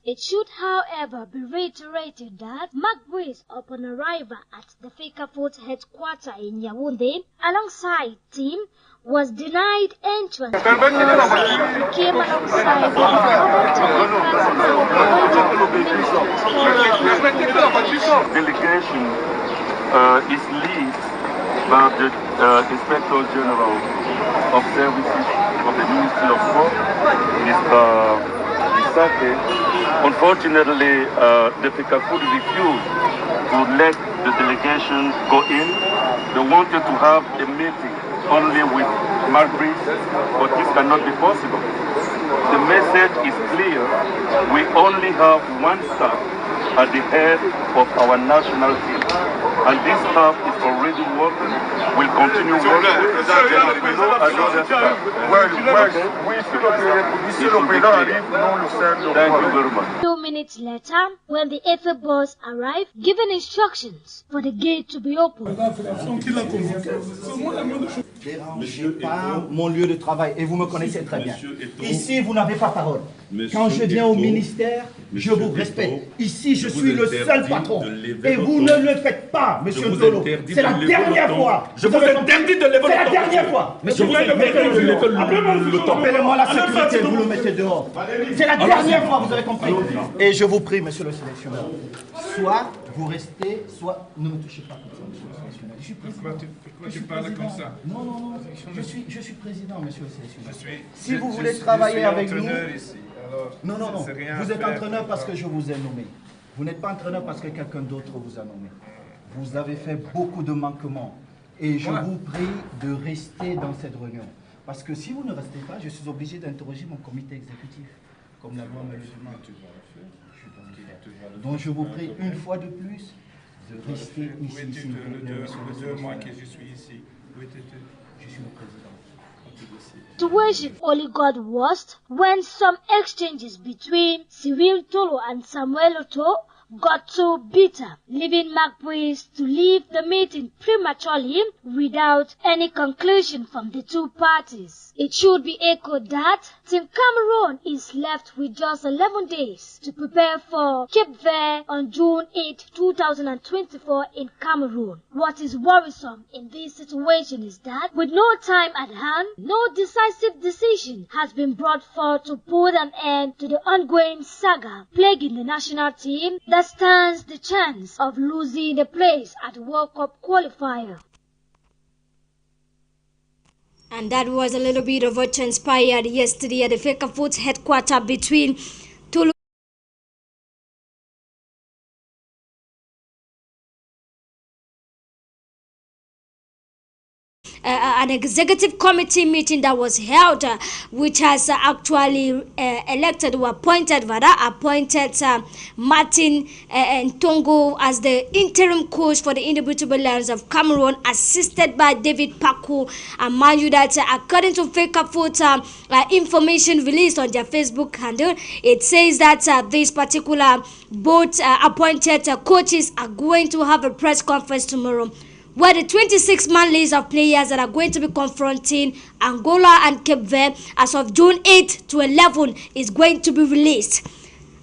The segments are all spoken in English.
It should, however, be reiterated that Magbris, upon arrival at the Fecafoot headquarters in Yaoundé, alongside team, was denied entrance because he came alongside the other delegation is led by the Inspector General of Services of the Ministry of War, Mr. Isake. Unfortunately, the Fecafoot refused to let the delegation go in. They wanted to have a meeting only with Magbris, but this cannot be possible. The message is clear. We only have one staff at the head of our national team. And this staff is already working, will continue working. Thank you very much. 2 minutes later, when the FA boss arrived, giving instructions for the gate to be opened. Dérangez pas mon lieu de travail et vous me connaissez très bien. Ici, vous n'avez pas parole. Quand je viens au ministère, je vous respecte. Ici, je suis le seul patron. Et vous ne le faites pas, monsieur Ndolo. C'est la dernière fois. Je vous interdis de lever le ton. C'est la dernière fois. Monsieur, appelez-moi la sécurité, vous le mettez dehors. C'est la dernière fois, vous avez compris. Et je vous prie, monsieur le sélectionneur, soit vous restez, soit ne me touchez pas comme ça, monsieur le sélectionneur. Je suis président. Pourquoi tu parles comme ça? Non, non, non. Je suis président, monsieur le sélectionneur. Si vous voulez travailler avec nous... Non, non, non. Vous êtes entraîneur parce que je vous ai nommé. Vous n'êtes pas entraîneur parce que quelqu'un d'autre vous a nommé. Vous avez fait beaucoup de manquements. Et je vous prie de rester dans cette réunion. Parce que si vous ne restez pas, je suis obligé d'interroger mon comité exécutif. Comme la loi me le demande. Donc je vous prie une fois de plus de rester ici. Les 2 mois que je suis ici, où étais-tu? Je suis le président. Situation only got worse when some exchanges between Cyril Tolo and Samuel Oto got too bitter, leaving Magbris to leave the meeting prematurely without any conclusion from the two parties. It should be echoed that Team Cameroon is left with just 11 days to prepare for Cape Verde on June 8, 2024 in Cameroon. What is worrisome in this situation is that with no time at hand, no decisive decision has been brought forth to put an end to the ongoing saga plaguing the national team that stands the chance of losing a place at World Cup qualifier. And that was a little bit of what transpired yesterday at the Fecafoot headquarters between Tulu an executive committee meeting that was held, which has actually elected or appointed Martin Ntongo as the interim coach for the Indomitable Lions of Cameroon, assisted by David Paku. And mind you that according to Fecafoot information released on their Facebook handle, it says that these particular both appointed coaches are going to have a press conference tomorrow, where the 26-man list of players that are going to be confronting Angola and Cape Verde as of June 8 to 11 is going to be released.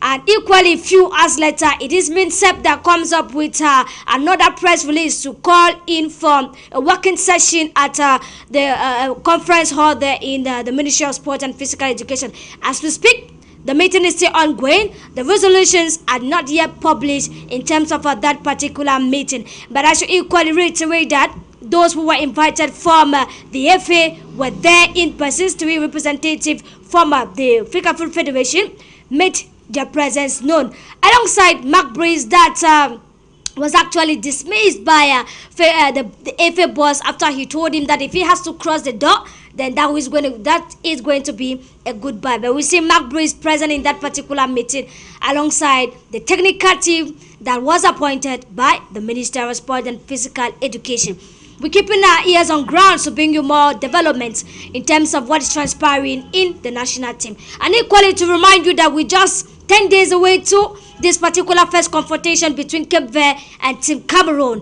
And equally few hours later, it is MINSEP that comes up with another press release to call in for a working session at the conference hall there in the Ministry of Sport and Physical Education. As we speak, the meeting is still ongoing. The resolutions are not yet published in terms of that particular meeting. But I should equally reiterate that those who were invited from the FA were there in person to be representative from the Fecafoot Federation, made their presence known. Alongside Magbris that was actually dismissed by the FA boss after he told him that if he has to cross the door, then that is going to be a goodbye. But we see Magbris present in that particular meeting alongside the technical team that was appointed by the Minister of Sport and Physical Education. We're keeping our ears on ground to bring you more developments in terms of what is transpiring in the national team. And equally to remind you that we're just 10 days away to this particular first confrontation between Cape Verde and Team Cameroon.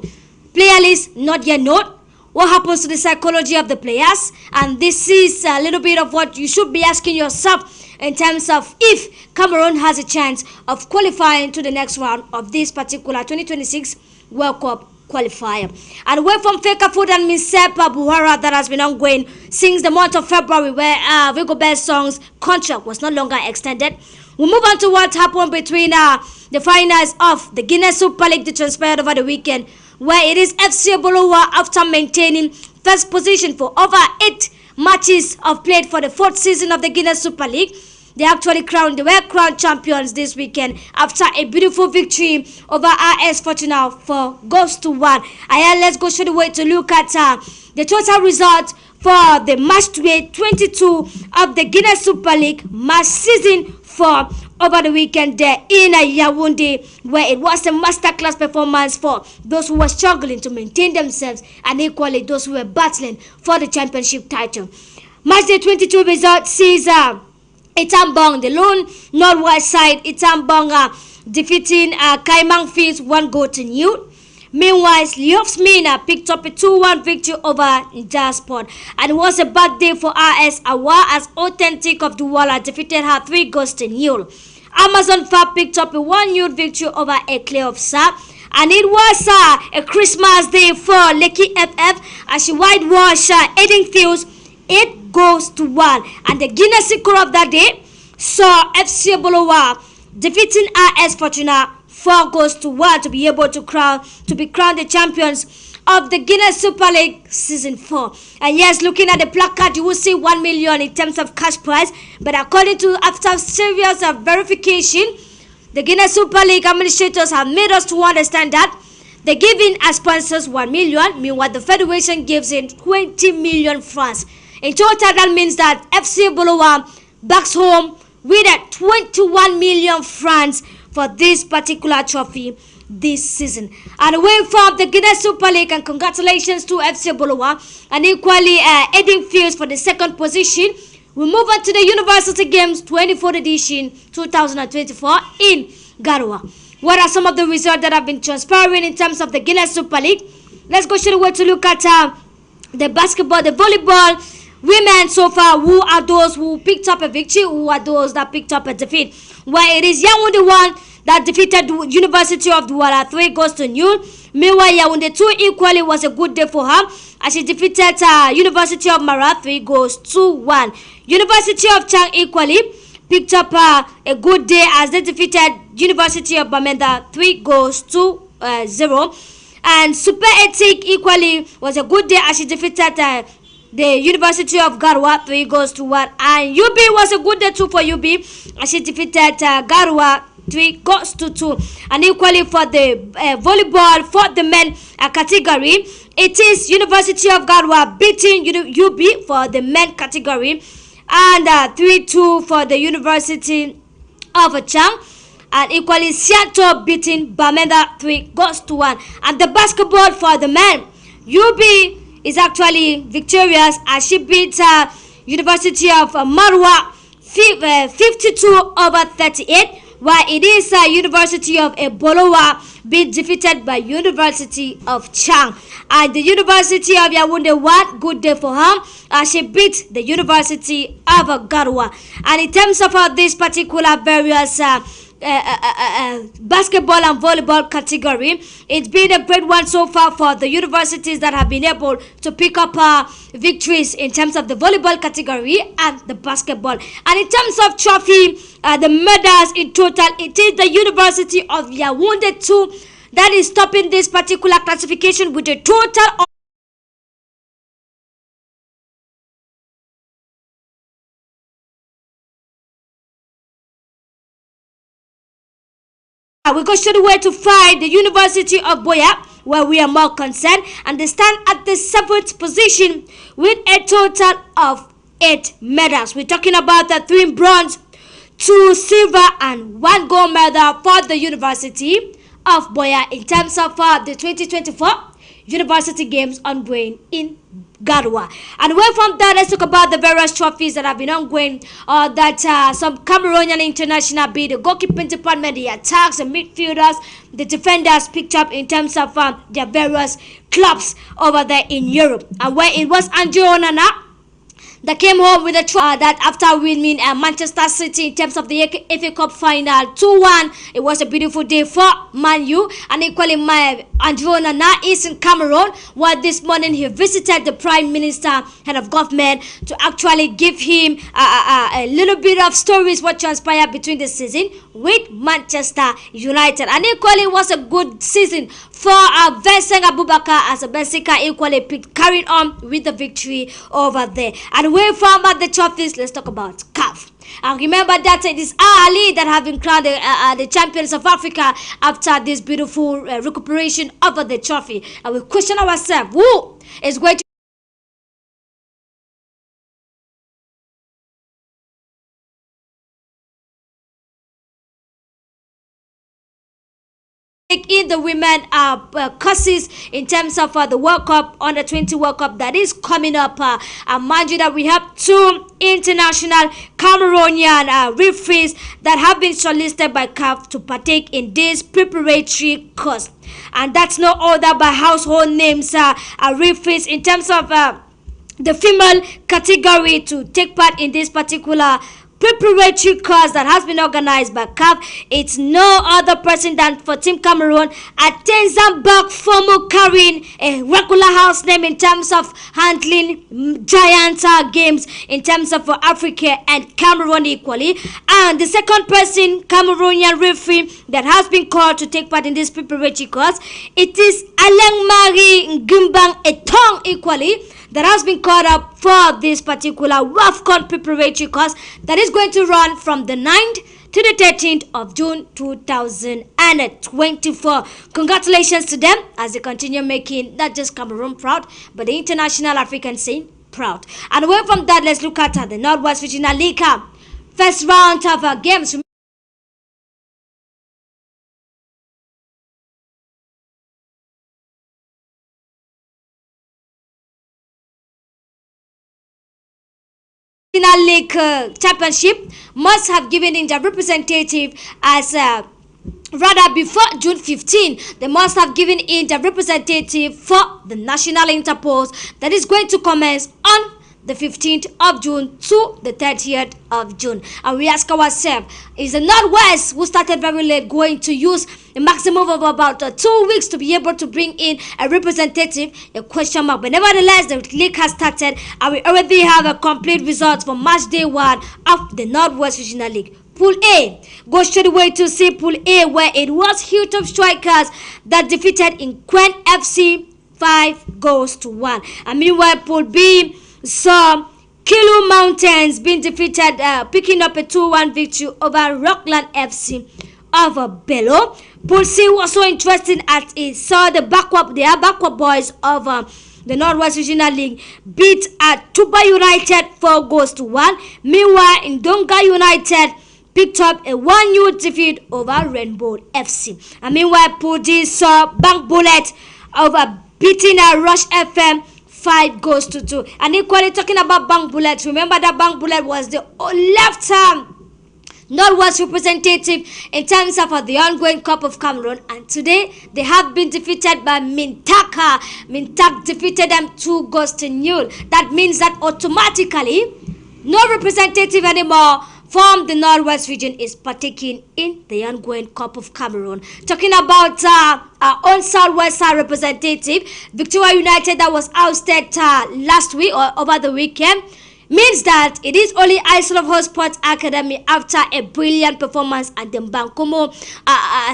Player list not yet known. what happens to the psychology of the players, and this is a little bit of what you should be asking yourself in terms of if Cameroon has a chance of qualifying to the next round of this particular 2026 World Cup qualifier. And away from Fecafoot and Misepa Buhara that has been ongoing since the month of February, where Rigobert Song's contract was no longer extended, we'll move on to what happened between the finals of the Guinness Super League that transpired over the weekend, where it is FC Bolowa, after maintaining first position for over 8 matches of played for the 4th season of the Guinness Super League. They were crowned champions this weekend after a beautiful victory over RS Fortuna 4-1. Let's go straight away to look at the total result for the match 22 of the Guinness Super League match season 4 over the weekend there in Yaoundé, where it was a masterclass performance for those who were struggling to maintain themselves and equally those who were battling for the championship title. Match day 22 result sees Itambong, the lone northwest side, Itambong defeating Kaimang Fields 1-0. Meanwhile, Leops Mina picked up a 2-1 victory over Jasport. And it was a bad day for RS Awa as Authentic of Douala defeated her 3-0. Amazon Fab picked up a 1-0 victory over Eclair of Sa. And it was a Christmas day for Lekki FF as she whitewashed Eden Fields 8-1. And the Guinness score of that day saw FC Bolowa defeating RS Fortuna 4-1 to be able to be crowned the champions of the Guinness Super League Season 4. And yes, looking at the placard, you will see 1 million in terms of cash prize. But according to after serious verification, the Guinness Super League administrators have made us to understand that they give in as sponsors 1 million. Meanwhile, the federation gives in 20 million francs. In total, that means that FC Bolowa backs home with 21 million francs for this particular trophy this season. And away from the Guinness Super League, and congratulations to FC Bolowa and equally Eden Fields for the 2nd position. We move on to the University Games 24th edition 2024 in Garoua. What are some of the results that have been transpiring in terms of the Guinness Super League? Let's go straight away to look at the basketball, the volleyball women so far. Who are those who picked up a victory? Who are those that picked up a defeat? Where it is Yaoundé 1 that defeated University of Douala 3-0. Meanwhile, Yaoundé 2 equally was a good day for her as she defeated University of Mara 3-1. University of Chang equally picked up a good day as they defeated University of Bamenda 3-0. And Super Ethic equally was a good day as she defeated the University of Garoua 3-1. And UB was a good day too for UB as she defeated Garoua 3-2. And equally for the volleyball for the men category, it is University of Garoua beating UB for the men category, and 3-2 for the University of Chang. And equally Seattle beating Bamenda 3-1. And the basketball for the men, UB is actually victorious as she beats University of Marwa 52-38, while it is University of Bolowa being defeated by University of Chang. And the University of Yaoundé 1, good day for her as she beat the University of Garoua. And in terms of this particular various basketball and volleyball category, it's been a great one so far for the universities that have been able to pick up victories in terms of the volleyball category and the basketball. And in terms of trophy, the medals in total, it is the University of Yaoundé 2 that is topping this particular classification with a total of we go straight away to find the University of Boya, where we are more concerned, and they stand at the 7th position with a total of 8 medals. We're talking about the 3 bronze, 2 silver, and 1 gold medal for the University of Boya in terms of the 2024 University Games ongoing in Gadwa. And away from that, let's talk about the various trophies that have been ongoing. Some Cameroonian international be the goalkeeping department, the attacks, the midfielders, the defenders picked up in terms of their various clubs over there in Europe. And where it was Andre Onana that came home with a trophy that after winning Manchester City in terms of the FA Cup final 2-1. It was a beautiful day for Man U, and equally Andre Onana is in Cameroon, where this morning he visited the Prime Minister, head of government, to actually give him a little bit of stories what transpired between the season with Manchester United. And equally it was a good season for Vincent Abubakar as a Benfica equally carrying on with the victory over there. And away from the trophies, let's talk about CAF. And remember that it is Ali that have been crowned the champions of Africa after this beautiful recuperation of the trophy. And we question ourselves, who is going to in the women courses in terms of the World Cup, under 20 World Cup that is coming up. And mind you that we have two international Cameroonian referees that have been shortlisted by CAF to partake in this preparatory course. And that's no other by household names referees in terms of the female category to take part in this particular preparatory course that has been organized by CAF. It's no other person than for Team Cameroon, Atenzambak Fomo, carrying a regular house name in terms of handling giant games in terms of Africa and Cameroon equally. And the second person, Cameroonian referee that has been called to take part in this preparatory course, it is Alain Marie Ngumbang Etong equally, that has been called up for this particular WAFCON preparatory course that is going to run from the 9th to the 13th of June 2024. Congratulations to them as they continue making not just Cameroon proud, but the international African scene proud. And away from that, let's look at the Northwest Regional League first round of games. League Championship must have given in their representative as rather before June 15. They must have given in their representative for the National Interpose that is going to commence on the 15th of June to the 30th of June. And we ask ourselves, is the Northwest, who started very late, going to use a maximum of about 2 weeks to be able to bring in a representative? A question mark. But nevertheless, the league has started and we already have a complete results for match day 1 of the Northwest Regional League. Pool A goes straight away to see Pool A, where it was Hilltop Strikers that defeated in Quen FC 5-1. And meanwhile, Pool B saw Kilo Mountains being defeated, picking up a 2-1 victory over Rockland FC of Bello. Pool C was so interesting as it saw the backward boys of the Northwest Regional League beat Tuba United 4-1. Meanwhile, Ndonga United picked up a 1-0 defeat over Rainbow FC. And meanwhile, Pool D saw Bank Bullet over beating Rush FM 5-2. And equally talking about Bank Bullet, remember that Bank Bullet was the left Northwest representative in terms of the ongoing Cup of Cameroon, and today they have been defeated by Mintaka. Mintak defeated them 2-0. That means that automatically no representative anymore from the Northwest region is partaking in the ongoing Cup of Cameroon. Talking about our own Southwest representative, Victoria United, that was ousted last week or over the weekend, means that it is only Isle of Hope Sports Academy, after a brilliant performance at the Bankomo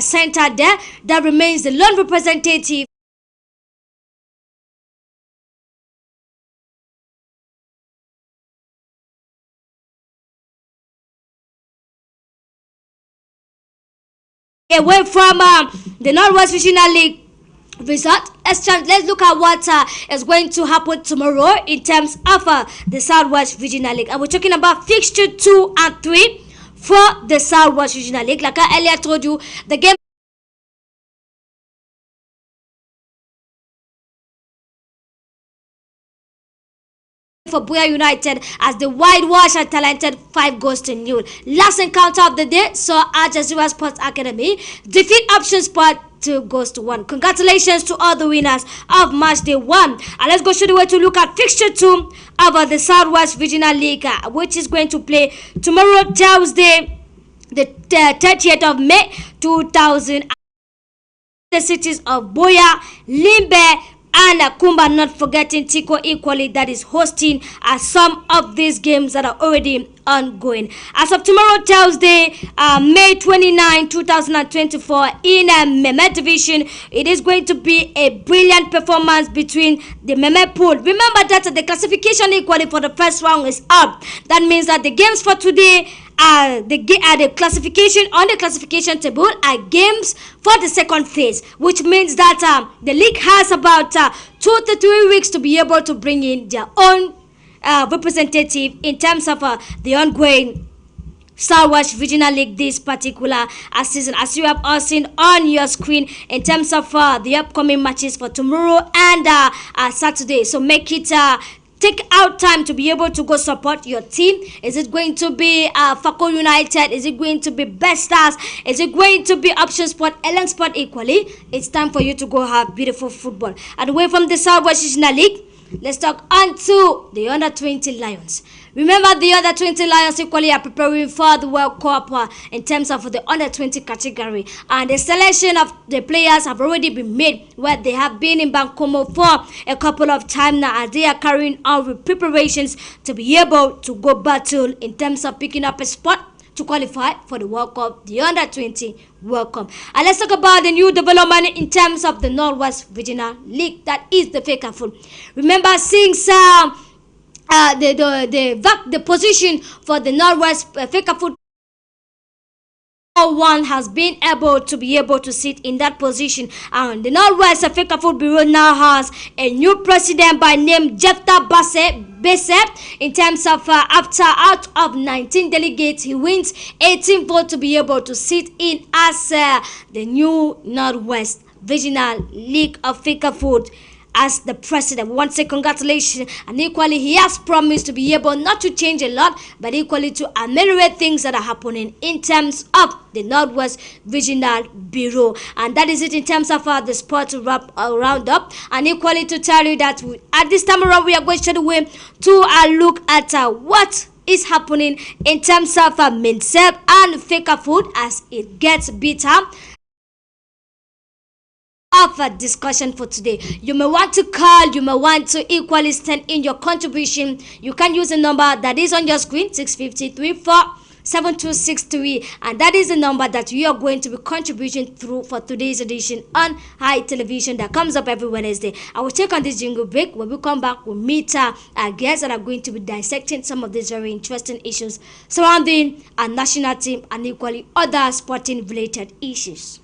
Center there, that remains the lone representative. Away from the Northwest Regional League result, let's look at what is going to happen tomorrow in terms of the Southwest Regional League. And we're talking about fixture 2 and 3 for the Southwest Regional League. Like I earlier told you, the game for Boya United as the whitewash are talented 5-0. Last encounter of the day saw Al Jazeera Sports Academy defeat Option Sport 2-1. Congratulations to all the winners of match day 1. And let's go straight away to look at fixture 2 of the Southwest Regional League, which is going to play tomorrow, Thursday, the 30th of May 2000. The cities of Boya, Limbe, and Kumba, not forgetting Tico equally, that is hosting some of these games that are already ongoing. As of tomorrow, Thursday, May 29, 2024, in Meme Division, it is going to be a brilliant performance between the Meme pool. Remember that the classification equally for the first round is up. That means that the games for today the classification on the classification table are games for the second phase, which means that the league has about 2 to 3 weeks to be able to bring in their own representative in terms of the ongoing Southwest Regional League this particular season, as you have all seen on your screen in terms of the upcoming matches for tomorrow and Saturday. So make it take out time to be able to go support your team. Is it going to be Fako United? Is it going to be Best Stars? Is it going to be Option Sport, Ellen Sport equally? It's time for you to go have beautiful football. And away from the Southwest Regional League, let's talk on to the Under-20 Lions. Remember, the Under-20 Lions equally are preparing for the World Cup in terms of the Under-20 category. And the selection of the players have already been made, where they have been in Bankomo for a couple of times now, as they are carrying on with preparations to be able to go battle in terms of picking up a spot to qualify for the World Cup, the Under-20 World Cup. And let's talk about the new development in terms of the Northwest Regional League, that is the FECAFOOT. Remember, since the position for the Northwest FECAFOOT, no one has been able to sit in that position, and the Northwest FECAFOOT Bureau now has a new president by name Jefta Bese. In terms of after out of 19 delegates, he wins 18 votes to be able to sit in as the new Northwest Regional League of FECAFOOT as the president. We want to say congratulations, and equally he has promised to be able not to change a lot, but equally to ameliorate things that are happening in terms of the Northwest Regional Bureau. And that is it in terms of the sports roundup, and equally to tell you that at this time around we are going straight away to look at what is happening in terms of MINSEP and FECAFOOT as it gets better. Of a discussion for today. You may want to call, you may want to equally stand in your contribution. You can use the number that is on your screen, 650-34-7263, and that is the number that you are going to be contributing through for today's edition on High Television that comes up every Wednesday. I will take on this jingle break. When we come back, we'll meet our guests that are going to be dissecting some of these very interesting issues surrounding our national team and equally other sporting related issues.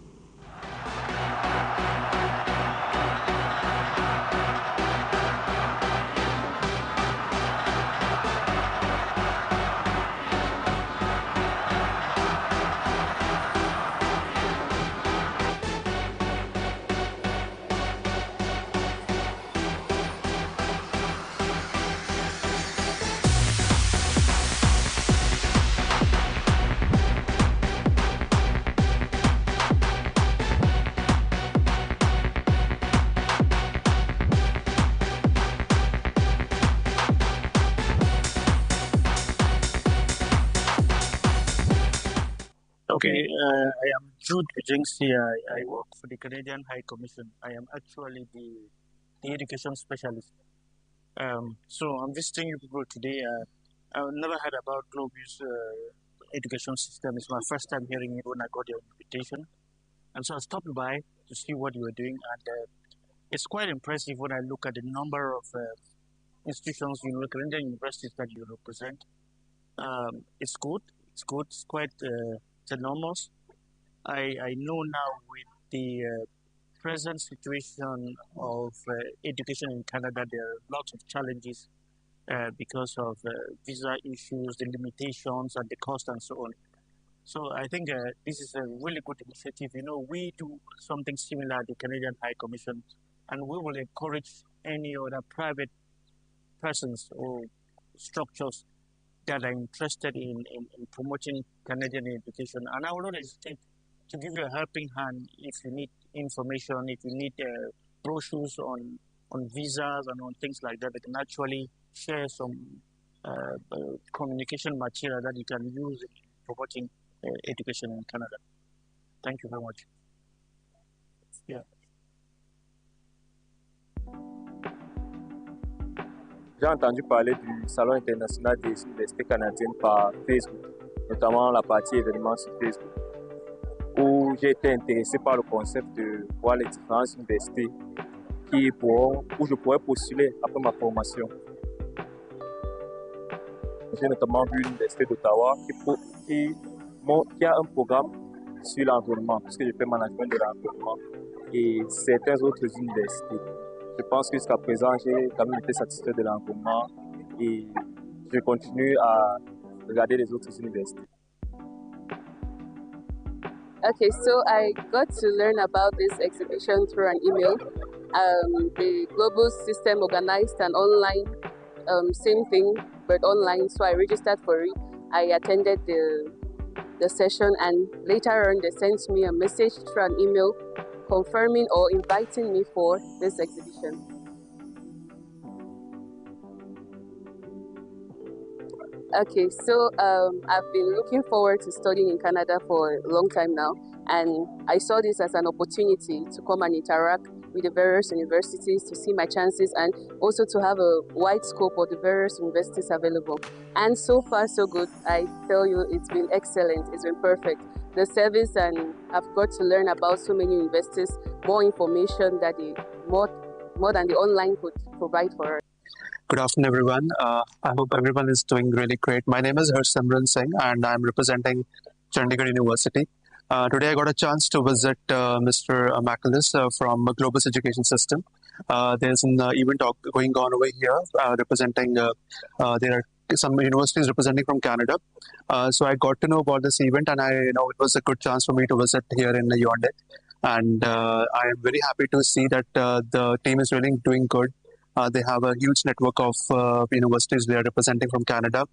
Okay, I am Jude Ejengsi. I work for the Canadian High Commission. I am actually the education specialist. So I'm visiting you people today. I've never heard about Globu's education system. It's my first time hearing it when I got your invitation. And so I stopped by to see what you were doing. And it's quite impressive when I look at the number of institutions, Canadian universities that you represent. It's good. It's good. It's quite enormous. I know now with the present situation of education in Canada, there are lots of challenges because of visa issues, the limitations, and the cost, and so on. So I think this is a really good initiative. We do something similar at the Canadian High Commission, and we will encourage any other private persons or structures that are interested in promoting Canadian education. And I would not hesitate to give you a helping hand if you need information, if you need brochures on visas and on things like that. They can actually share some communication material that you can use in promoting education in Canada. Thank you very much. Yeah. J'ai entendu parler du Salon international des universités canadiennes par Facebook, notamment la partie événements sur Facebook, où j'ai été intéressé par le concept de voir les différentes universités où je pourrais postuler après ma formation. J'ai notamment vu l'Université d'Ottawa qui a un programme sur l'environnement, puisque je fais management de l'environnement, et certaines autres universités. Je pense que jusqu'à présent, j'ai quand même été satisfait de l'environnement et je continue à regarder les autres universités. Okay, so I got to learn about this exhibition through an email. The Global System organized an online, same thing, but online. So I registered for it. I attended the session, and later on they sent me a message through an email confirming or inviting me for this exhibition. Okay, so I've been looking forward to studying in Canada for a long time now, and I saw this as an opportunity to come and interact with the various universities, to see my chances, and also to have a wide scope of the various universities available. And so far, so good. I tell you, it's been excellent. It's been perfect. The service, and I've got to learn about so many universities, more information that more than the online could provide for us. Good afternoon, everyone. I hope everyone is doing really great. My name is Harsimran Singh, and I'm representing Chandigarh University. Today, I got a chance to visit Mr. Macalis from Globus Education System. There's an event going on over here representing, there are some universities representing from Canada. So I got to know about this event, and it was a good chance for me to visit here in Yonde. And I am very happy to see that the team is really doing good. They have a huge network of universities they are representing from Canada.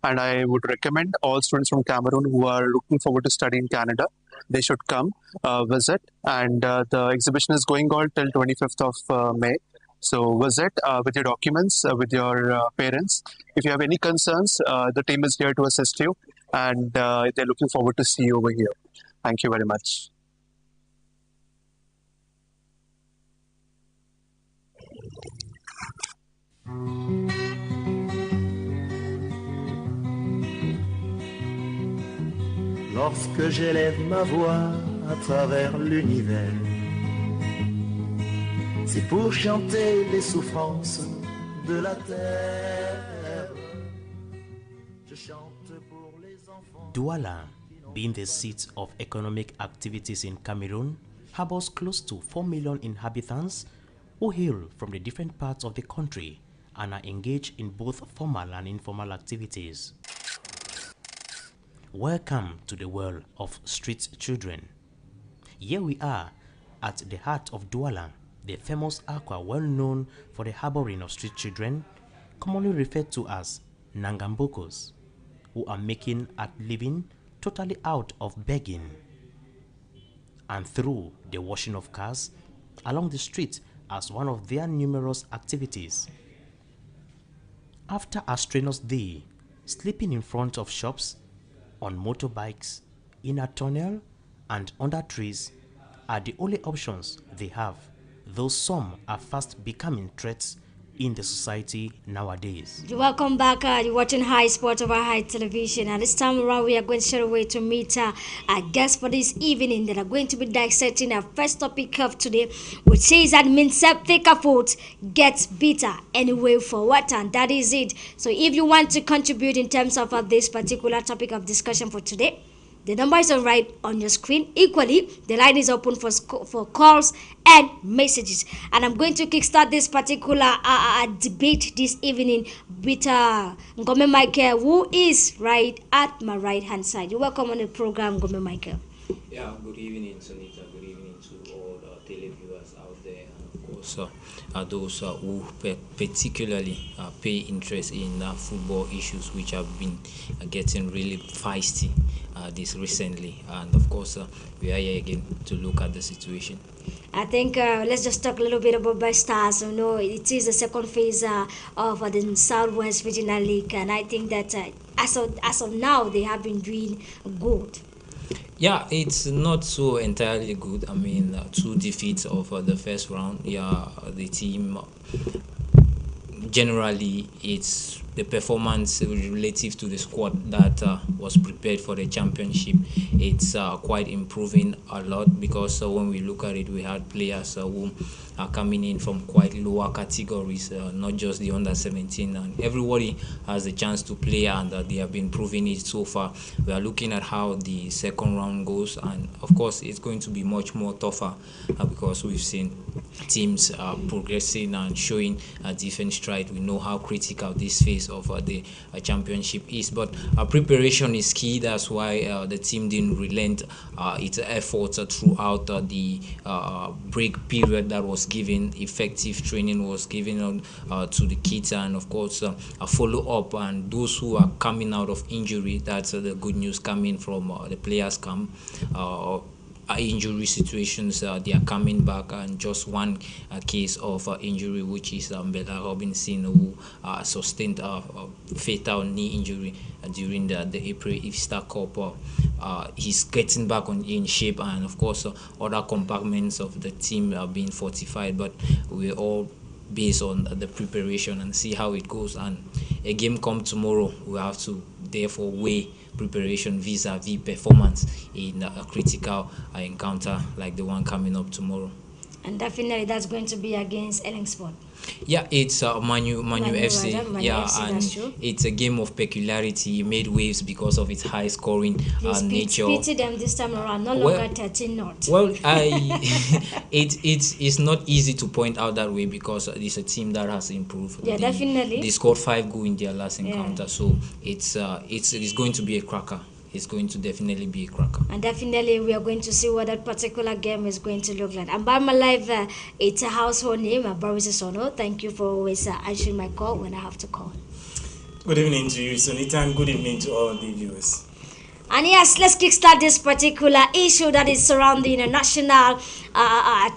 And I would recommend all students from Cameroon who are looking forward to study in Canada, they should come visit. And the exhibition is going on till 25th of May. So visit with your documents, with your parents. If you have any concerns, the team is here to assist you. And they're looking forward to see you over here. Thank you very much. Lorsque j'élève ma voix à travers l'univers, c'est pour chanter les souffrances de la terre. Je chante pour les enfants. Douala, being the seat of economic activities in Cameroon, harbors close to 4 million inhabitants who hail from the different parts of the country and are engaged in both formal and informal activities. Welcome to the world of street children. Here we are at the heart of Douala, the famous aqua well known for the harboring of street children, commonly referred to as Nangambokos, who are making a living totally out of begging and through the washing of cars along the street as one of their numerous activities. After a strenuous day, sleeping in front of shops, on motorbikes, in a tunnel, and under trees are the only options they have, though some are fast becoming threats in the society nowadays. Welcome back. You're watching High Sports over High Television, and this time around we are going straight away to meet our guests for this evening that are going to be dissecting our first topic of today, which says that Minsep Thekafoot gets bitter anyway for what, and that is it. So if you want to contribute in terms of this particular topic of discussion for today, the numbers are right on your screen. Equally, the line is open for calls and messages. And I'm going to kickstart this particular debate this evening with Ngome Michael, who is right at my right-hand side. You're welcome on the program, Ngome Michael. Yeah, good evening, Sunita. Good evening to all the televiewers out there. And of course, course, those who particularly pay interest in football issues, which have been getting really feisty this recently. And of course, we are here again to look at the situation. I think let's just talk a little bit about Best Stars. You know, it is the second phase of the Southwest Regional League, and I think that as of now, they have been doing good. Yeah, it's not so entirely good. I mean, two defeats of the first round. Yeah, the team generally, it's the performance relative to the squad that was prepared for the championship. It's quite improving a lot, because when we look at it, we had players who are coming in from quite lower categories, not just the under 17, and everybody has a chance to play, and they have been proving it so far. We are looking at how the second round goes, and of course it's going to be much more tougher because we've seen teams progressing and showing a different stride. We know how critical this phase of the championship is, but preparation is key. That's why the team didn't relent its efforts throughout the break period that was given. Effective training was given to the kids, and of course a follow-up, and those who are coming out of injury, that's the good news coming from the players camp. Injury situations, they are coming back, and just one case of injury, which is Bella Robinson, who sustained a fatal knee injury during the April Easter Cup. He's getting back in shape, and of course other compartments of the team are being fortified, but we're all based on the preparation and see how it goes. And a game come tomorrow, we have to therefore weigh preparation vis-a-vis performance in a critical encounter like the one coming up tomorrow. And definitely that's going to be against Ellingsport. Yeah, it's Manu FC. Yeah, FC, and it's a game of peculiarity. It made waves because of its high scoring nature. They beat them this time around, no longer 13-0. Well, it's not easy to point out that way, because it's a team that has improved. Yeah, definitely. They scored 5 goals in their last encounter, so it's going to be a cracker. It's going to definitely be a cracker. And definitely we are going to see what that particular game is going to look like. And by my life, it's a household name, Boris Sono. Thank you for always answering my call when I have to call. Good evening to you, Sonita, and good evening to all the viewers. And yes, let's kickstart this particular issue that is surrounding a national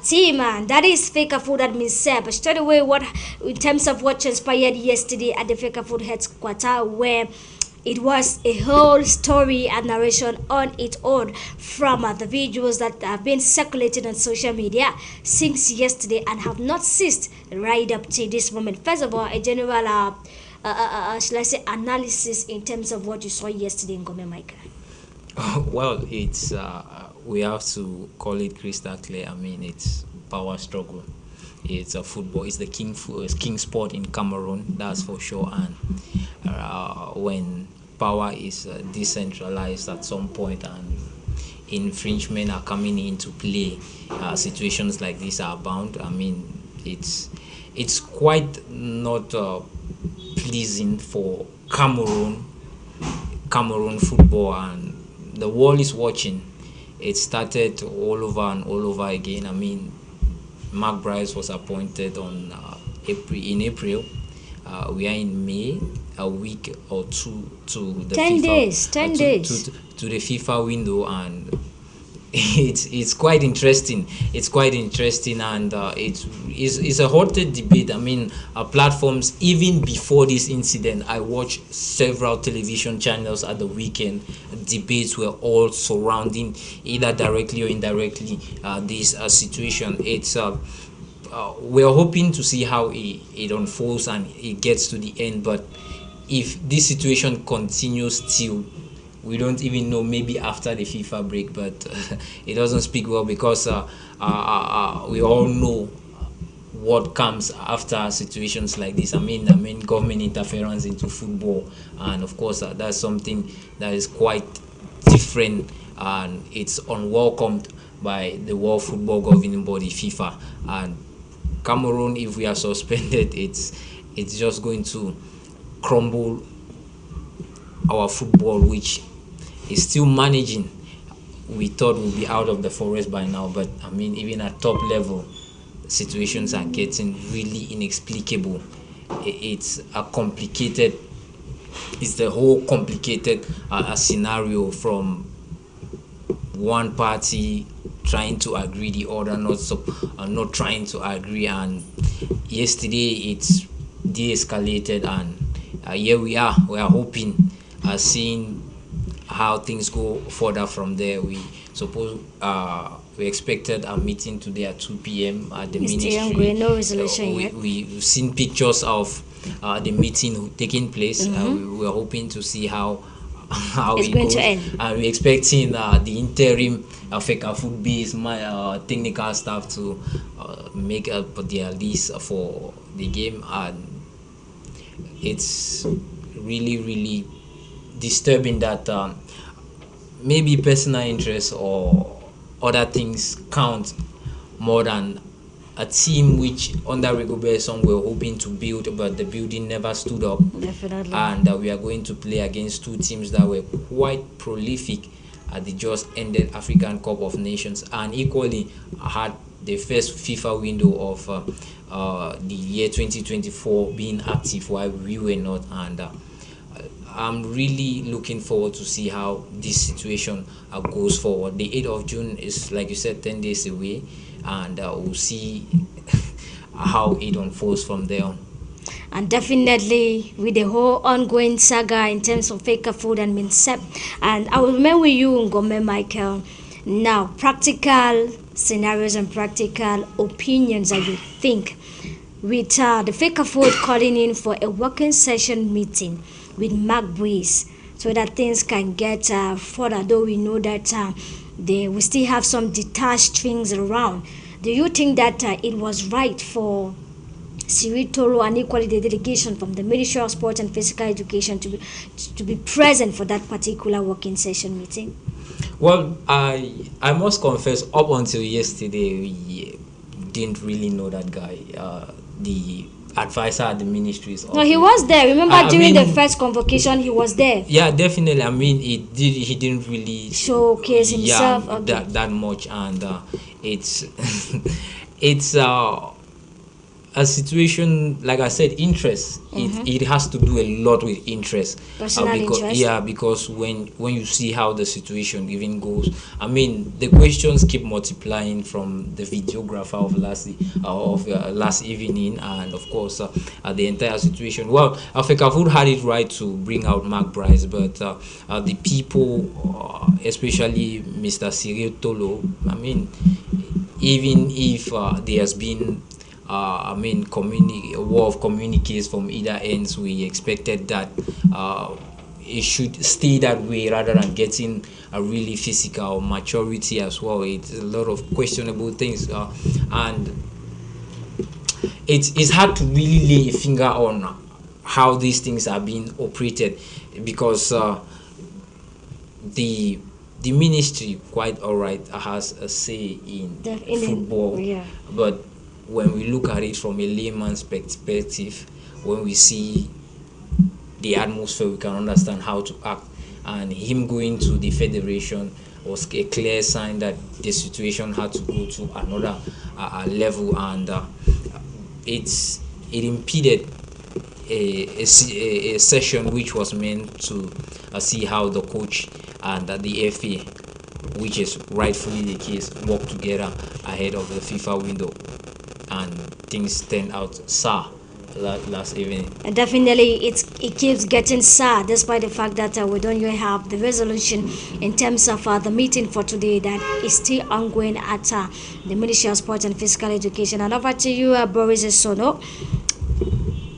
team, and that is Fecafoot admin Seb. Straight away, what in terms of what transpired yesterday at the Fecafoot headquarters, where it was a whole story and narration on its own from the videos that have been circulated on social media since yesterday and have not ceased right up to this moment. First of all, a general, shall I say, analysis in terms of what you saw yesterday in Gome, Michael. Well, it's we have to call it crystal clear. I mean, it's power struggle. It's a football. It's the king sport in Cameroon, that's for sure. And when power is decentralized at some point and infringement are coming into play, situations like this are bound. I mean, it's quite not pleasing for Cameroon football, and the world is watching. It started all over and all over again. I mean, Mark Bryce was appointed on in April. We are in May, a week or two to the 10 FIFA, days, 10 days to the FIFA window, and it's quite interesting. It's quite interesting, and it's a heated debate. I mean, platforms, even before this incident, I watched several television channels at the weekend. Debates were all surrounding, either directly or indirectly, this situation. It's we're hoping to see how it unfolds and it gets to the end. But if this situation continues till, we don't even know, maybe after the FIFA break, but it doesn't speak well, because we all know what comes after situations like this. I mean government interference into football, and of course that's something that is quite different, and it's unwelcomed by the World Football Governing Body, FIFA. And Cameroon, if we are suspended, it's just going to crumble our football, which is still managing. We thought we'd be out of the forest by now, but I mean, even at top level, situations are getting really inexplicable. It's a complicated, it's the whole complicated scenario, from one party trying to agree, the other not trying to agree. And yesterday it's de-escalated, and here we are hoping, seeing how things go further from there. We suppose we expected a meeting today at 2 p.m. at the ministry. No resolution yet. We've seen pictures of the meeting taking place. We were hoping to see how it's it going goes. to end. And we're expecting the interim FECAFOOT based technical staff to make up their list for the game. And it's really disturbing that maybe personal interest or other things count more than a team which under Rigobert Song we're hoping to build, but the building never stood up. Definitely. And we are going to play against two teams that were quite prolific at the just ended African Cup of Nations, and equally had the first FIFA window of the year 2024 being active while we were not. And I'm really looking forward to see how this situation goes forward. The 8th of June is, like you said, 10 days away, and we'll see how it unfolds from there on. And definitely with the whole ongoing saga in terms of FECAFOOT and MINSEP. And I will remain with you, Ngome Michael. Now, practical scenarios and practical opinions that you think with the FECAFOOT calling in for a working session meeting with Mark Breeze, so that things can get further, though we know that we still have some detached things around. Do you think that it was right for Cyril Toro and equally the delegation from the Ministry of Sport and Physical Education to be present for that particular working session meeting? Well, I must confess, up until yesterday, we didn't really know that guy, the advisor at the ministries. No, he was there. Remember, during the first convocation, he was there. Yeah, definitely. I mean, he didn't really showcase himself. Yeah, that much, and it's a situation, like I said, interest. It has to do a lot with interest. Personal interest. Yeah, because when you see how the situation even goes, I mean, the questions keep multiplying from the videographer of last evening, and of course the entire situation. Well, FECAFOOT had it right to bring out Mark Bryce, but the people, especially Mr. Cyril Tolo, I mean, even if there has been a war of communiques from either ends, we expected that it should stay that way rather than getting a really physical maturity as well. It's a lot of questionable things, and it's hard to really lay a finger on how these things are being operated, because the ministry, quite all right, has a say in football, but when we look at it from a layman's perspective, when we see the atmosphere, we can understand how to act. And him going to the federation was a clear sign that the situation had to go to another level, and it impeded a session which was meant to see how the coach and the FA, which is rightfully the case, work together ahead of the FIFA window. And things turned out sour last evening. And definitely it keeps getting sour, despite the fact that we don't even have the resolution in terms of the meeting for today that is still ongoing at the Ministry of Sport and Physical Education. And over to you, Boris Sono.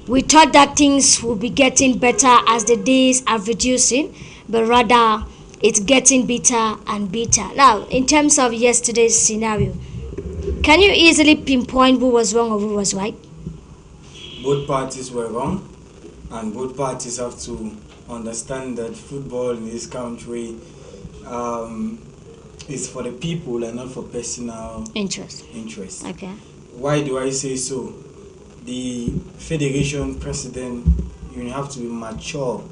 We thought that things would be getting better as the days are reducing, but rather it's getting bitter and bitter. Now, in terms of yesterday's scenario, can you easily pinpoint who was wrong or who was right? Both parties were wrong, and both parties have to understand that football in this country is for the people and not for personal interest. Okay. Why do I say so? The federation president, you have to be mature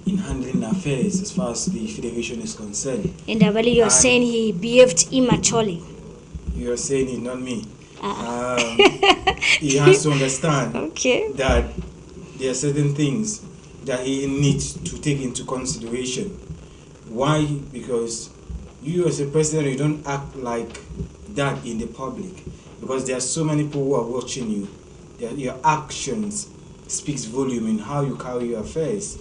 in handling affairs as far as the federation is concerned. In the way you're saying he behaved immaturely. You're saying it, not me. He has to understand that there are certain things that he needs to take into consideration. Why? Because you as a president, you don't act like that in the public, because there are so many people who are watching you. Your actions speaks volume in how you carry your affairs.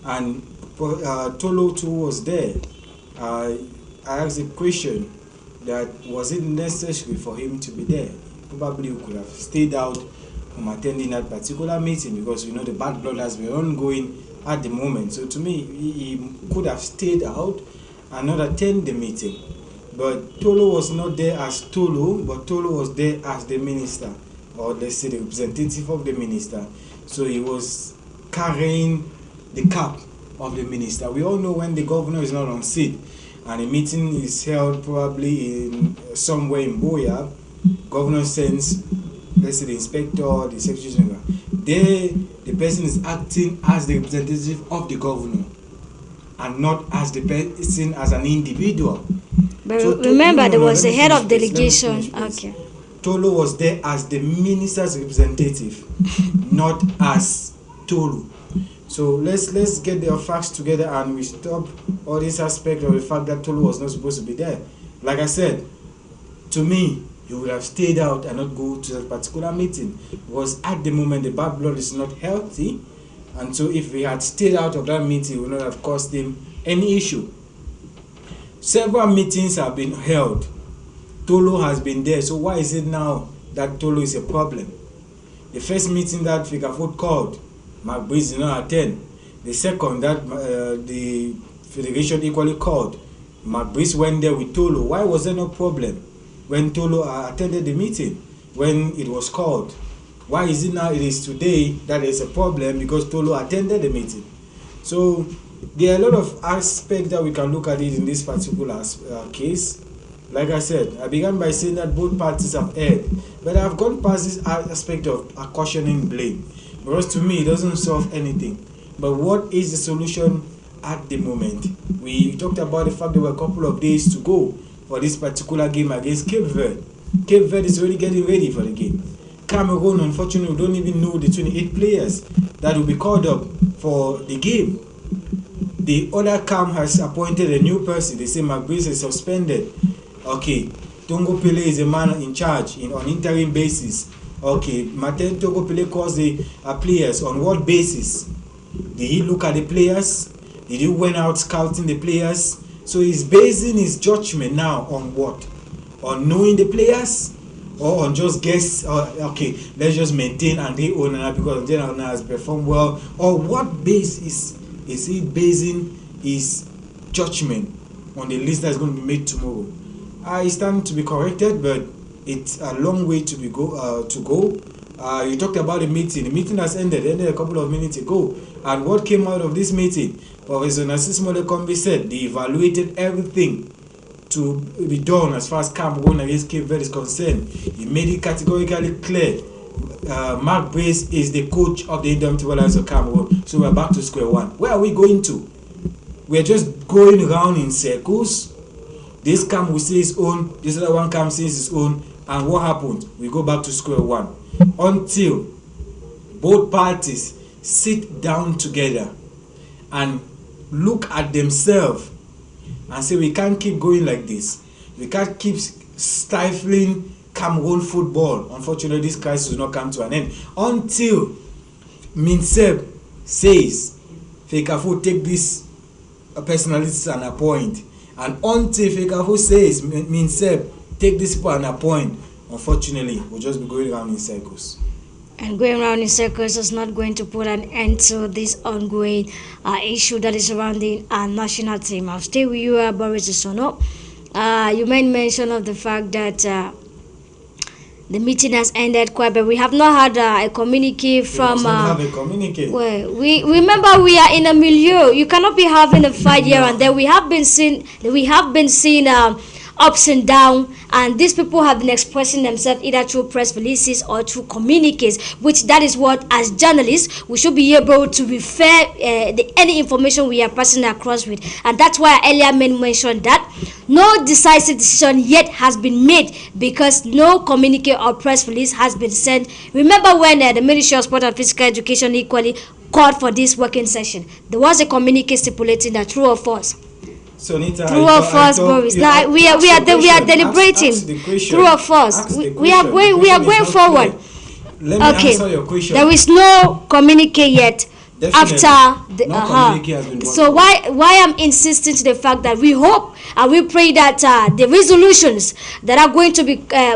And Tolo too was there. I asked a question that was it necessary for him to be there? Probably he could have stayed out from attending that particular meeting, because you know the bad blood has been ongoing at the moment. So to me, he could have stayed out and not attend the meeting. But Tolo was not there as Tolo, but Tolo was there as the minister, or let's say the representative of the minister. So he was carrying the cap of the minister. We all know when the governor is not on seat and a meeting is held probably in somewhere in Boya, governor sends, let's say, the inspector, the secretary general. The person is acting as the representative of the governor and not as the person as an individual. But so remember, there was a head of delegation. Okay. Tolo was there as the minister's representative, not as Tolo. So let's get the facts together and we stop all this aspect of the fact that Tolo was not supposed to be there. Like I said, to me, you would have stayed out and not go to that particular meeting, because at the moment the bad blood is not healthy, and so if we had stayed out of that meeting, it would not have caused him any issue. Several meetings have been held. Tolo has been there, so why is it now that Tolo is a problem? The first meeting that Fecafoot called, McBreeze did not attend. The second that the Federation equally called, McBreeze went there with Tolo. Why was there no problem when Tolo attended the meeting, when it was called? Why is it now it is today that there is a problem because Tolo attended the meeting? So there are a lot of aspects that we can look at it in this particular case. Like I said, I began by saying that both parties have erred, but I've gone past this aspect of cautioning blame, because to me it doesn't solve anything. But what is the solution at the moment? We talked about the fact there were a couple of days to go for this particular game against Cape Verde. Cape Verde is already getting ready for the game. Cameroon, unfortunately, we don't even know the 28 players that will be called up for the game. The other camp has appointed a new person. They say McBreeze is suspended. Okay, Tongo Pele is a man in charge on interim basis. Okay, Martin Tongo Pele calls the players. On what basis? Did he look at the players? Did he went out scouting the players? So he's basing his judgment now on what? On knowing the players? Or on just guess, okay, let's just maintain Andre Onana because Andre Onana has performed well? Or what basis is he basing his judgment on the list that's going to be made tomorrow? I stand to be corrected, but it's a long way to go. You talked about the meeting. The meeting has ended a couple of minutes ago. And what came out of this meeting? Professor Narcis Molekombi said they evaluated everything to be done as far as Cameroon against Cape Verde is concerned. He made it categorically clear. McBreeze is the coach of the Indomitable Lions of Cameroon. So we're back to square one. Where are we going to? We're just going around in circles. This camp will say its own, this other one camp says its own, and what happened? We go back to square one. Until both parties sit down together and look at themselves and say, we can't keep going like this. We can't keep stifling Cameroon football. Unfortunately, this crisis will not come to an end until Minseb says, Fecafoot, take this personalities and appoint. And until Fecafoot says, Minseb, take this people and appoint, unfortunately, we'll just be going around in circles. And going around in circles is not going to put an end to this ongoing issue that is surrounding our national team. I'll stay with you, Boris Isono. You made mention of the fact that the meeting has ended quite, but we have not had a communique from. We have a communique. Well, we remember we are in a milieu. You cannot be having a fight here and there. We have been seeing ups and downs, and these people have been expressing themselves either through press releases or through communiques, which that is what, as journalists, we should be able to refer any information we are passing across with. And that's why I earlier mentioned that no decisive decision yet has been made because no communique or press release has been sent. Remember when the Ministry of Sport and Physical Education equally called for this working session, there was a communique stipulating that true or false. So Nita, true or false, Boris? Now we are deliberating. True or false? We are going forward. Let me answer your question. There is no communique yet. Definitely. After the so why I'm insisting to the fact that we hope and we pray that the resolutions that are going to be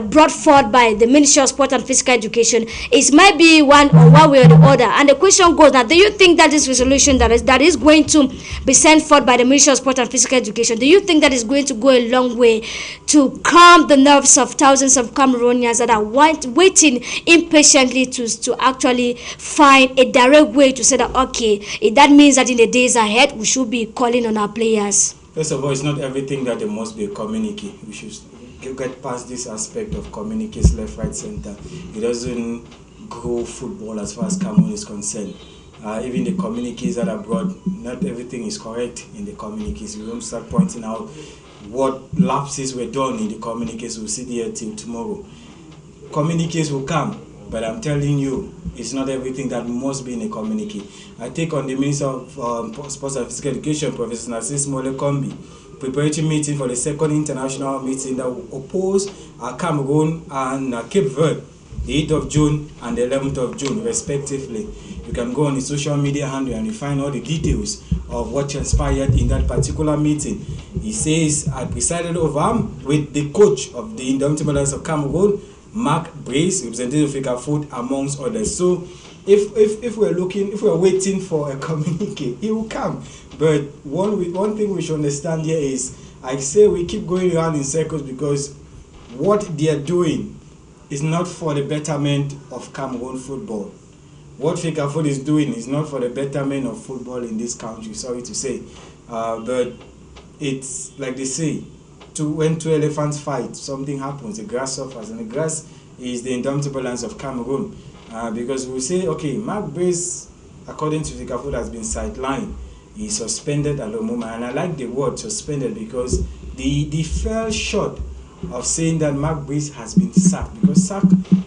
brought forth by the Ministry of Sport and Physical Education is might be one way or the other. And the question goes now: do you think that this resolution that is going to be sent forth by the Ministry of Sport and Physical Education, do you think that is going to go a long way to calm the nerves of thousands of Cameroonians that are waiting impatiently to actually find a direct way to say that okay, that means that in the days ahead we should be calling on our players? First of all, it's not everything that there must be a communique. We should get past this aspect of communiques left, right, center. It doesn't grow football as far as Cameroon is concerned. Even the communiques that are brought, not everything is correct in the communiques. We won't start pointing out what lapses were done in the communiques. We'll sit here till tomorrow. Communiques will come, but I'm telling you, it's not everything that must be in a communique. I take on the Minister of Sports and Physical Education, Professor Narcisse Molekombi, preparatory meeting for the second international meeting that will oppose Cameroon and Cape Verde, the 8th of June and the 11th of June, respectively. You can go on the social media handle and you find all the details of what transpired in that particular meeting. He says, I presided over with the coach of the Indomitable Lions of Cameroon, Mark Brace, representative of FECAFOOT, amongst others. So if we're waiting for a communique, he will come. But one thing we should understand here is, I say we keep going around in circles because what they are doing is not for the betterment of Cameroon football. What FECAFOOT is doing is not for the betterment of football in this country, sorry to say. But it's like they say, when two elephants fight, something happens, the grass suffers, and the grass is the Indomitable Lions of Cameroon. Because we say, okay, Mark Brace, according to FECAFOOT, has been sidelined. He's suspended at the moment, and I like the word suspended because the fell short of saying that Mark Brace has been sacked, because sack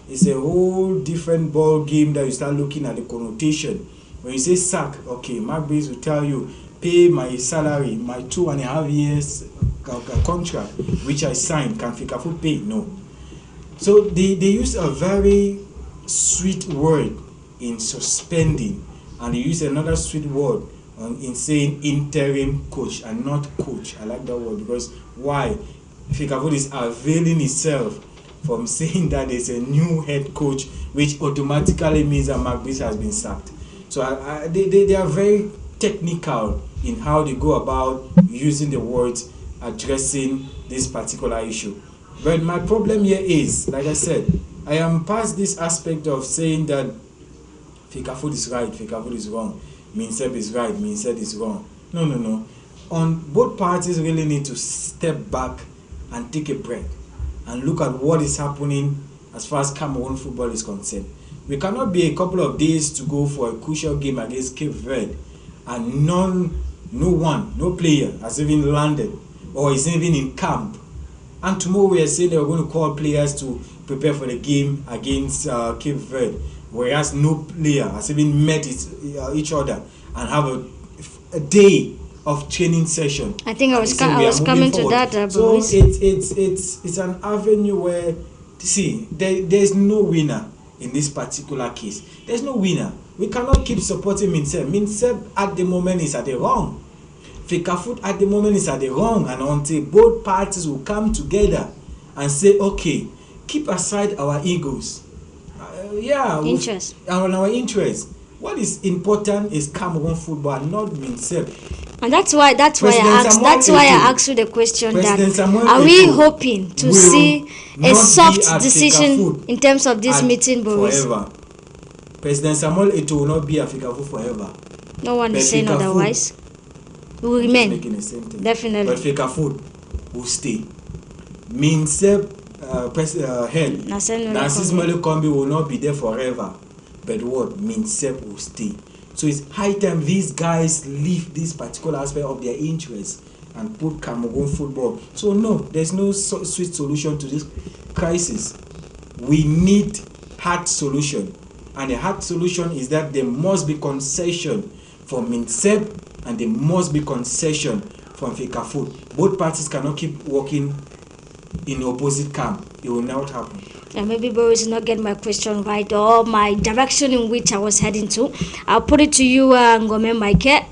is a whole different ball game that you start looking at the connotation. When you say sack, okay, Mark Brace will tell you, pay my salary, my 2.5 years contract which I signed, can FECAFOOT pay? No. So they use a very sweet word in suspending, and they use another sweet word in saying interim coach and not coach. I like that word because why? FECAFOOT is availing itself from saying that there's a new head coach, which automatically means that Mark Brace has been sacked. So they are very technical in how they go about using the words addressing this particular issue. But my problem here is, like I said, I am past this aspect of saying that FECAFOOT is right, FECAFOOT is wrong, MINSEP is right, MINSEP is wrong. No. Both parties really need to step back and take a breath and look at what is happening as far as Cameroon football is concerned. We cannot be a couple of days to go for a crucial game against Cape Verde and no player has even landed or is even in camp. And tomorrow we are saying they are going to call players to prepare for the game against Cape Verde, whereas no player has even met each other and have a day of training session. I think I was coming to that. So it's an avenue where, see, there's no winner in this particular case. There's no winner. We cannot keep supporting MINSEP. MINSEP at the moment is at the wrong. FECAFOOT at the moment is at the wrong, and until both parties will come together and say, okay, keep aside our egos. Interest. Our interest. What is important is Cameroon football, not MINSEP. And that's why I asked you the question that are we hoping to see a soft decision in terms of this meeting, Boris? Forever. President Samuel Eto'o will not be at FECAFOOT forever. No one is saying otherwise. We will remain. Making the same thing. Definitely. But FECAFOOT will stay. Minsep head, Narcisse Melekombi will not be there forever, but what Minsep will stay. So it's high time these guys leave this particular aspect of their interest and put Cameroon football. So no, there's no sweet solution to this crisis. We need hard solution, and the hard solution is that there must be concession from Minsep and there must be concession from Fecafoot. Both parties cannot keep working in opposite camp. It will not happen. Yeah, maybe Boris did not get my question right or my direction in which I was heading to. I'll put it to you, Ngome Mike.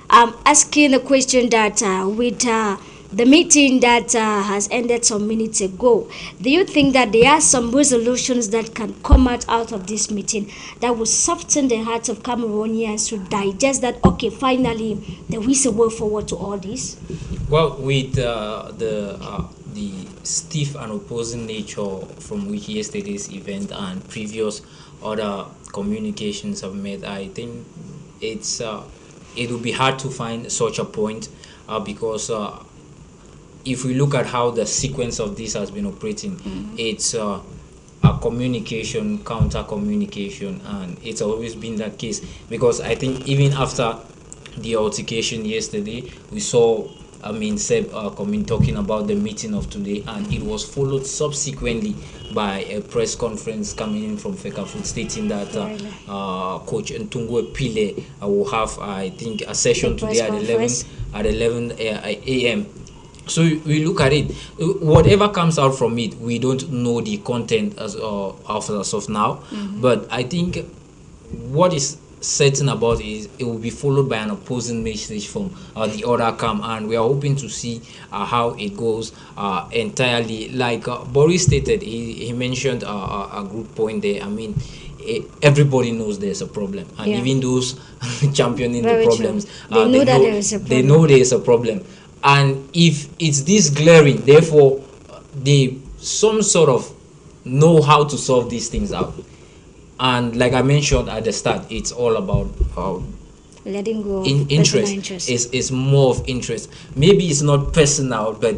I'm asking a question that with the meeting that has ended some minutes ago, do you think that there are some resolutions that can come out of this meeting that will soften the hearts of Cameroonians to digest that, okay, finally there is a way forward to all this? Well, with the stiff and opposing nature from which yesterday's event and previous other communications have made, I think it will be hard to find such a point because if we look at how the sequence of this has been operating, it's a communication, counter communication, and it's always been that case. Because I think even after the altercation yesterday, we saw Seb talking about the meeting of today, and it was followed subsequently by a press conference coming in from Fecafoot stating that Coach Ntungu Pile will have, I think, a session today at 11 a.m. So we look at it. Whatever comes out from it, we don't know the content as of now. But I think what is certain about is it will be followed by an opposing message from the other camp, and we are hoping to see how it goes entirely. Like Boris stated, he mentioned a good point there. I mean, everybody knows there's a problem, and even those championing the problems, they know there is a problem. And if it's this glaring, therefore they some sort of know how to solve these things out. And like I mentioned at the start, it's all about letting go in interest. It's more of interest. Maybe it's not personal, but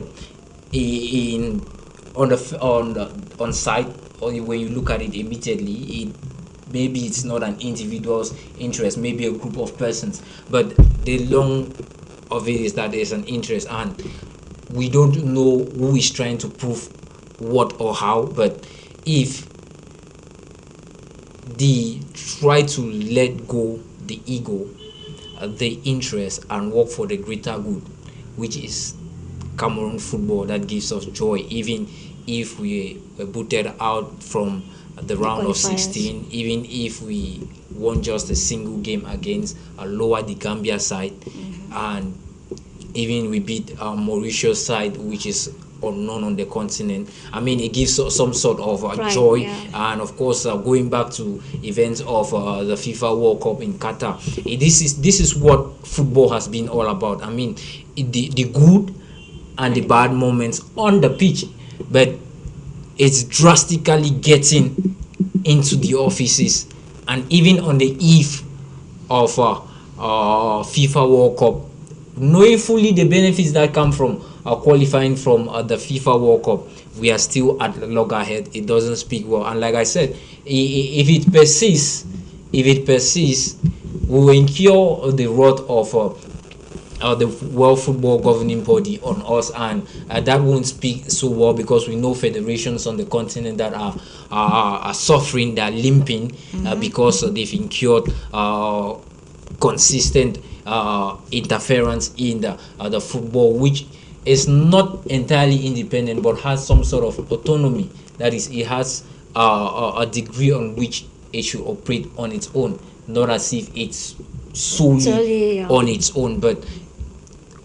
on site, or when you look at it immediately, maybe it's not an individual's interest, maybe a group of persons. But the long of it is that there's an interest, and we don't know who is trying to prove what or how. But if they try to let go the ego, the interest, and work for the greater good, which is Cameroon football, that gives us joy, even if we were booted out from the round of 16, even if we won just a single game against a lower the Gambia side, and even we beat Mauritius side, which is unknown on the continent. I mean, it gives some sort of joy. And of course, going back to events of the FIFA World Cup in Qatar, this is what football has been all about. I mean, the good and the bad moments on the pitch, but it's drastically getting into the offices, and even on the eve of FIFA World Cup, knowing fully the benefits that come from qualifying from the FIFA World Cup, we are still at loggerhead. It doesn't speak well. And like I said, if it persists, we will incur the wrath of the World Football Governing Body on us, and that won't speak so well, because we know federations on the continent that are suffering, they're limping because they've incurred consistent interference in the football, which is not entirely independent but has some sort of autonomy. That is, it has a degree on which it should operate on its own, not as if it's solely on its own. But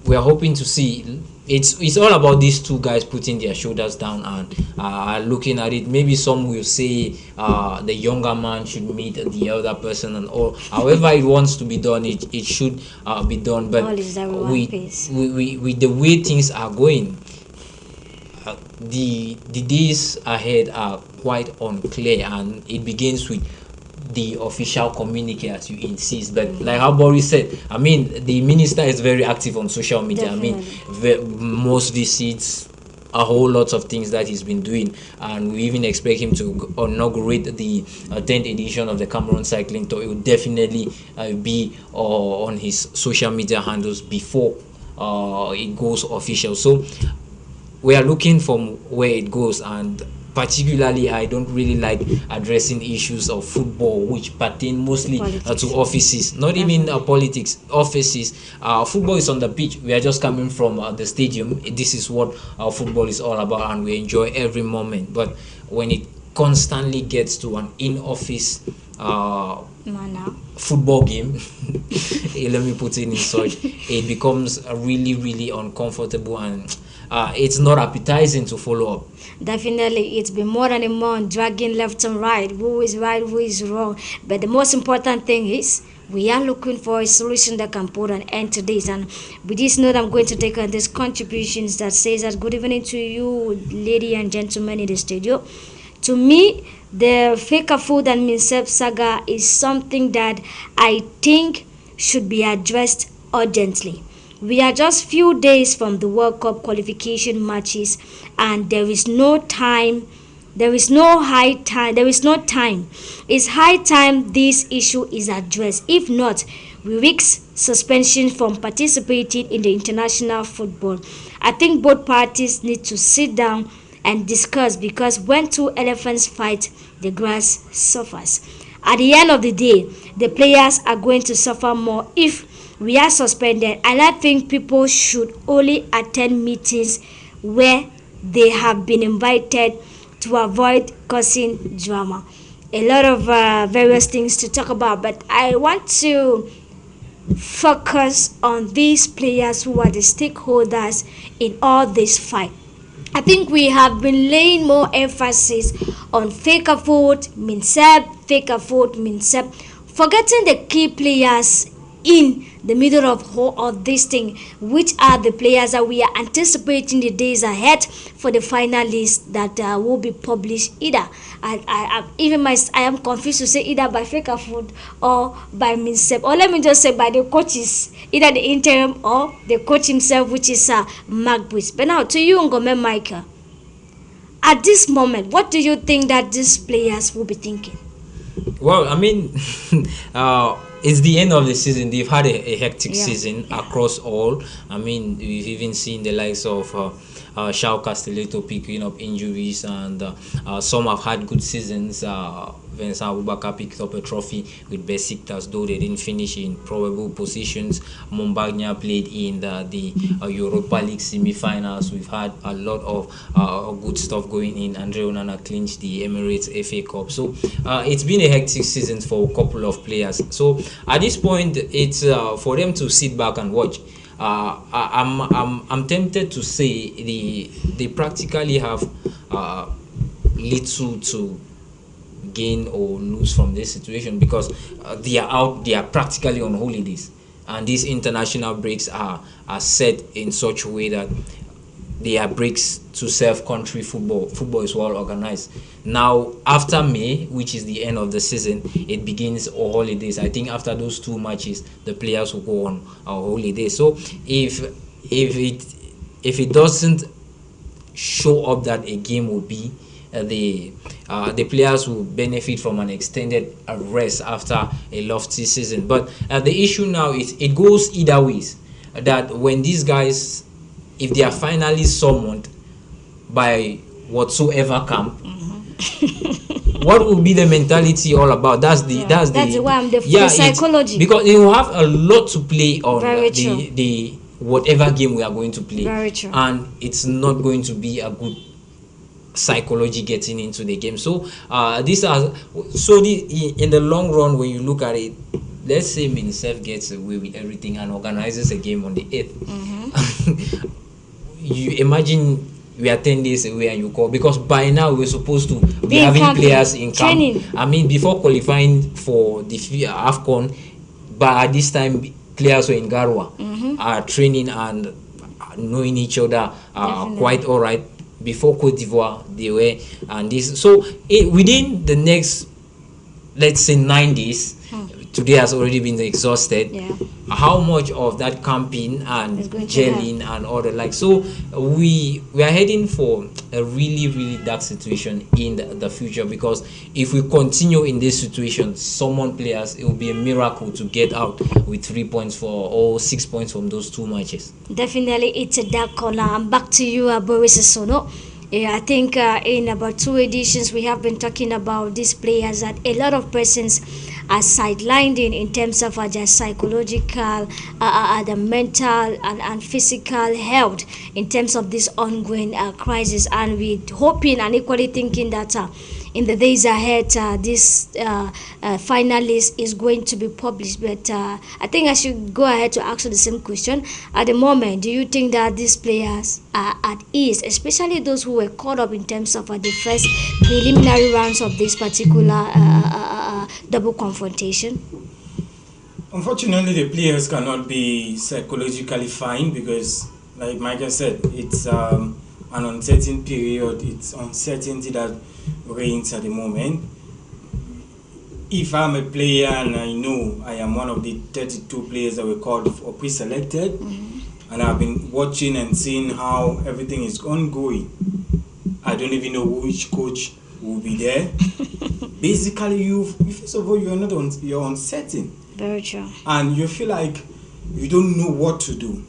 we are hoping to see. It's all about these two guys putting their shoulders down and looking at it. Maybe some will say the younger man should meet the elder person, and all. However it wants to be done, it should be done. But with the way things are going, the days ahead are quite unclear, and it begins with the official communique, as you insist. But like how Boris said, I mean, the minister is very active on social media. Definitely. I mean, most visits a whole lot of things that he's been doing, and we even expect him to inaugurate the 10th edition of the Cameroon Cycling Tour. It will definitely be on his social media handles before it goes official. So we are looking from where it goes, and particularly I don't really like addressing issues of football which pertain mostly to offices, not even politics, offices. Football is on the pitch. We are just coming from the stadium. This is what football is all about, and we enjoy every moment. But when it constantly gets to an in-office football game, let me put it in such, it becomes really, really uncomfortable, and it's not appetizing to follow up. Definitely, it's been more than a month dragging left and right, who is right, who is wrong. But the most important thing is we are looking for a solution that can put an end to this. And with this note, I'm going to take on these contributions that says that good evening to you, ladies and gentlemen in the studio. To me, the Fecafoot and Minsep saga is something that I think should be addressed urgently. We are just few days from the World Cup qualification matches, and there is no time. There is no time. It's high time this issue is addressed. If not, we risk suspension from participating in the international football. I think both parties need to sit down and discuss, because when two elephants fight, the grass suffers. At the end of the day, the players are going to suffer more if we are suspended, and I think people should only attend meetings where they have been invited to avoid causing drama. A lot of various things to talk about, but I want to focus on these players who are the stakeholders in all this fight. I think we have been laying more emphasis on Fecafoot, Minsep, forgetting the key players in the middle of all of this thing, which are the players that we are anticipating the days ahead for the final list that will be published either. I am confused to say either by Fecafoot or by Minsep, or let me just say by the coaches, either the interim or the coach himself, which is Mark Buis. But now to you, Ngome Michael, at this moment, what do you think that these players will be thinking? Well, I mean, it's the end of the season. They've had a hectic season across all. I mean, we've even seen the likes of Shao Castelletto picking up injuries, and some have had good seasons. Vincent Abubakar picked up a trophy with Besiktas, though they didn't finish in probable positions. Mombagna played in the Europa League semi-finals. We've had a lot of good stuff going in. Andre Onana clinched the Emirates FA Cup. So it's been a hectic season for a couple of players. So at this point, it's for them to sit back and watch. I'm tempted to say they practically have little to gain or lose from this situation, because they are practically on holidays, and these international breaks are set in such a way that they are breaks to serve country football. Football is well organized. Now, after May, which is the end of the season, it begins our holidays. I think after those two matches, the players will go on our holiday. So if it doesn't show up that a game will be, the players will benefit from an extended rest after a lofty season. But the issue now is it goes either ways. That when these guys, if they are finally summoned by whatsoever camp, what will be the mentality all about? That's the psychology. Because they will have a lot to play on the whatever game we are going to play, and it's not going to be a good psychology getting into the game. So in the long run, when you look at it, let's say Minsef gets away with everything and organizes a game on the 8th. You imagine we are 10 days away and you call, because by now we're supposed to be having players in camp. I mean, before qualifying for the AFCON, but at this time players were in Garwa, are training and knowing each other quite all right. Before Cote d'Ivoire, they were, and this. So within the next, let's say 9 days, today has already been exhausted. Yeah. How much of that camping and gelling and all the like? So we are heading for a really dark situation in the future, because if we continue in this situation, someone players, it will be a miracle to get out with 3 points or 6 points from those 2 matches. Definitely, it's a dark corner. I'm back to you, Boris Sono. Yeah, I think in about 2 editions we have been talking about these players that a lot of persons are sidelined in terms of their psychological, the mental and physical health in terms of this ongoing crisis, and we hoping and equally thinking that in the days ahead this final list is going to be published. But I think I should go ahead to ask you the same question. At the moment, do you think that these players are at ease, especially those who were caught up in terms of the first preliminary rounds of this particular double confrontation? Unfortunately, the players cannot be psychologically fine because, like Michael said, it's an uncertain period. It's uncertainty that reigns at the moment. If I'm a player and I know I am one of the 32 players that were called or pre-selected, and I've been watching and seeing how everything is ongoing, I don't even know which coach will be there. Basically, first of all, you're uncertain. Very true. And you feel like you don't know what to do.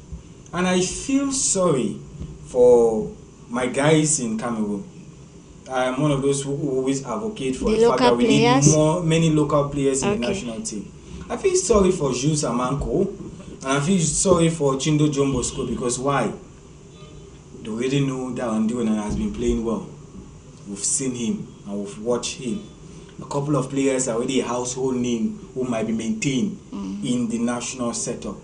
And I feel sorry for my guys in Cameroon. I am one of those who always advocate for the fact that we need many local players in the national team. I feel sorry for Jules Amanko, and I feel sorry for Chindo John Bosco, because why? They already know that Andiwana has been playing well. We've seen him and we've watched him. A couple of players are already a household name who might be maintained in the national setup.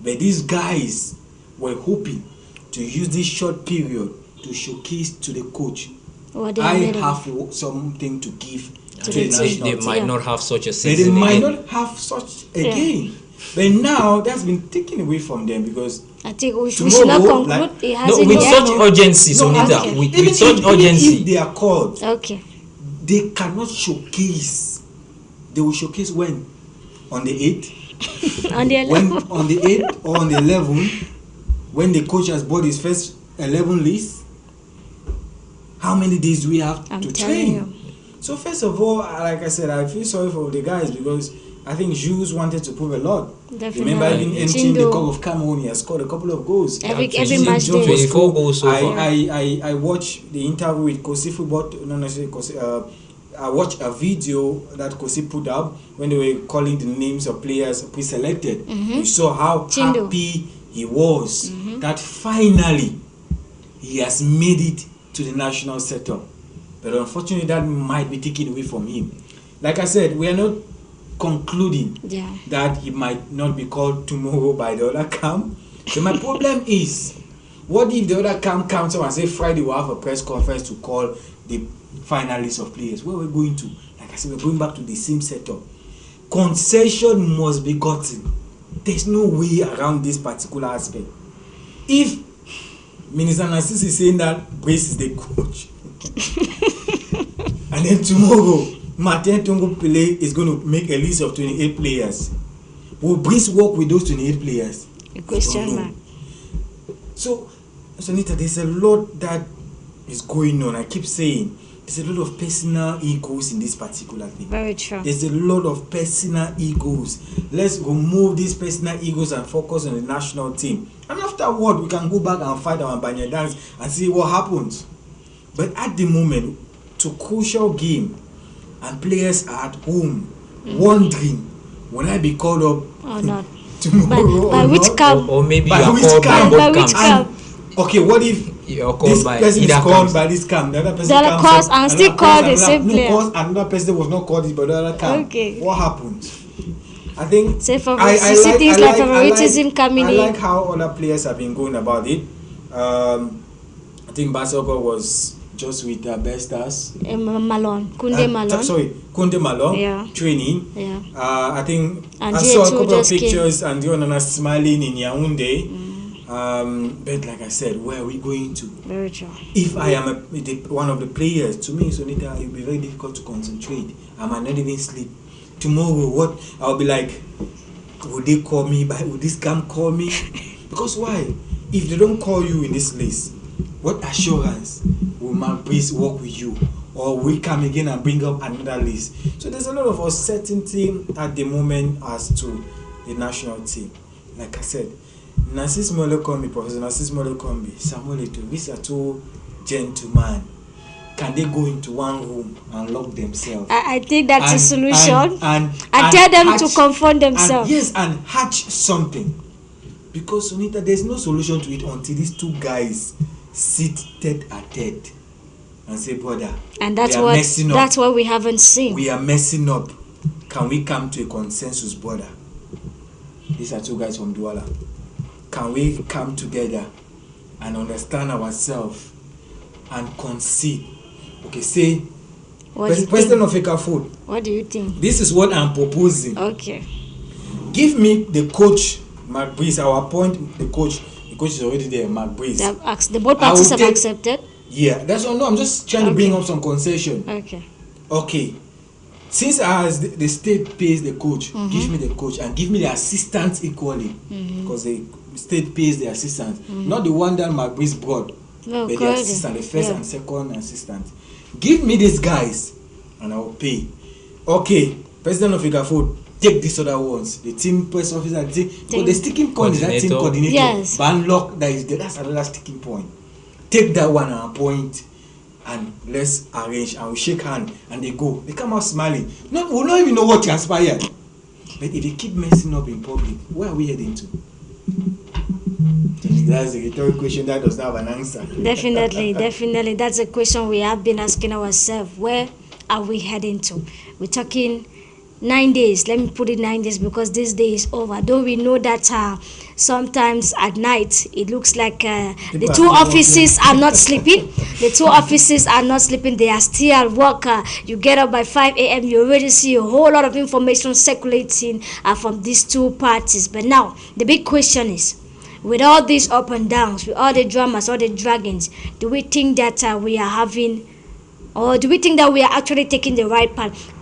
But these guys were hoping to use this short period to showcase to the coach, I have something to give to the national team. They might not have such a season. They might not have such again. But now that's been taken away from them, because I think we should not conclude. With such urgency, Sonita, with such urgency, if they are called, they cannot showcase. They will showcase when? On the 8th? on the 11th? On the 8th or on the 11th, when the coach has brought his first 11 list. How many days do we have to train? So first of all, like I said, I feel sorry for the guys, because I think Jules wanted to prove a lot. Definitely. Remember, even entering the Cup of Cameroon, he has scored a couple of goals. Every match day. 24 goals so far. I watched the interview with Kosi Football. I watched a video that Kosi put up when they were calling the names of players pre-selected. You saw how happy he was that finally he has made it to the national setup. But unfortunately, that might be taken away from him. Like I said, we are not concluding that he might not be called tomorrow by the other camp. So my problem is, what if the other camp comes up and say Friday we'll have a press conference to call the finalists of players? Where we're going to? Like I said, we're going back to the same setup. Concession must be gotten. There's no way around this particular aspect. If Minister Narcisse is saying that Brace is the coach, and then tomorrow Martin Tongo Pele is going to make a list of 28 players, will Brace work with those 28 players? A question mark. So, Sonita, there's a lot that is going on. I keep saying there's a lot of personal egos in this particular thing. Very true. There's a lot of personal egos. Let's remove these personal egos and focus on the national team. And afterward, we can go back and fight our Banya dance and see what happens. But at the moment, it's a crucial game, and players are at home wondering, will I be called up or not tomorrow? By which camp? Or maybe by you are which called camp? by both camps. Okay, what if you're called this by person is either called camps? by this camp, the other person The other comes course up, and still call the same player. No, another person was not called by the other camp. Okay. What happens? I think say things like favoritism coming in. I like how other players have been going about it. I think Basoko was just with best stars. Malone, Kunde Malone. Kunde Malone training. Yeah. I think and I saw a couple of pictures and Dionana smiling in Yaoundé. But like I said, where are we going to? Very true. If I am one of the players, to me, Sonita, it will be very difficult to concentrate. I might not even sleep. tomorrow, what I'll be like, would they call me? Would this camp call me? Because why? If they don't call you in this list, what assurance will McBreeze work with you? Or we come again and bring up another list? So there's a lot of uncertainty at the moment as to the national team. Like I said, Narcis Molokombi, Professor Narcis Molokombi, Samuel Eto'o, these are two gentlemen. Can they go into one room and lock themselves? I think that's a solution. And tell them to confront themselves. Yes, and hatch something. Because, Sunita, there's no solution to it until these two guys sit tete-a-tete and say, brother, and that's what we haven't seen. We are messing up. Can we come to a consensus, brother? These are two guys from Douala. Can we come together and understand ourselves and concede? Okay, say, President of FECAFOOT. What do you think? This is what I'm proposing. Okay. Give me the coach, McBreeze. I will appoint the coach. The coach is already there, McBreeze. The both parties have accepted? Yeah, that's all. No, I'm just trying to bring up some concession. Okay. Okay. Since the state pays the coach, give me the coach and give me the assistants equally. Because the state pays the assistants. Not the one that McBreeze brought. No, but the assistant, the first and second assistant. Give me these guys and I will pay. Okay, President of FECAFOOT, take these other ones. The team press officer, but the sticking point is that team coordinator. Yes. Banlock, that's another sticking point. Take that one and appoint and let's arrange and we shake hands and they go. They come out smiling. We'll not even know what transpired. But if they keep messing up in public, where are we heading to? That's a rhetorical question that does not have an answer. Definitely. That's a question we have been asking ourselves. Where are we heading to? We're talking 9 days. Let me put it 9 days because this day is over. Though we know that sometimes at night it looks like the two offices are not sleeping. The two offices are not sleeping. They are still at work. You get up by 5 a.m. You already see a whole lot of information circulating from these two parties. But now the big question is, with all these up and downs, with all the dramas, all the dragons, do we think that we are having, or do we think that we are actually taking the right path?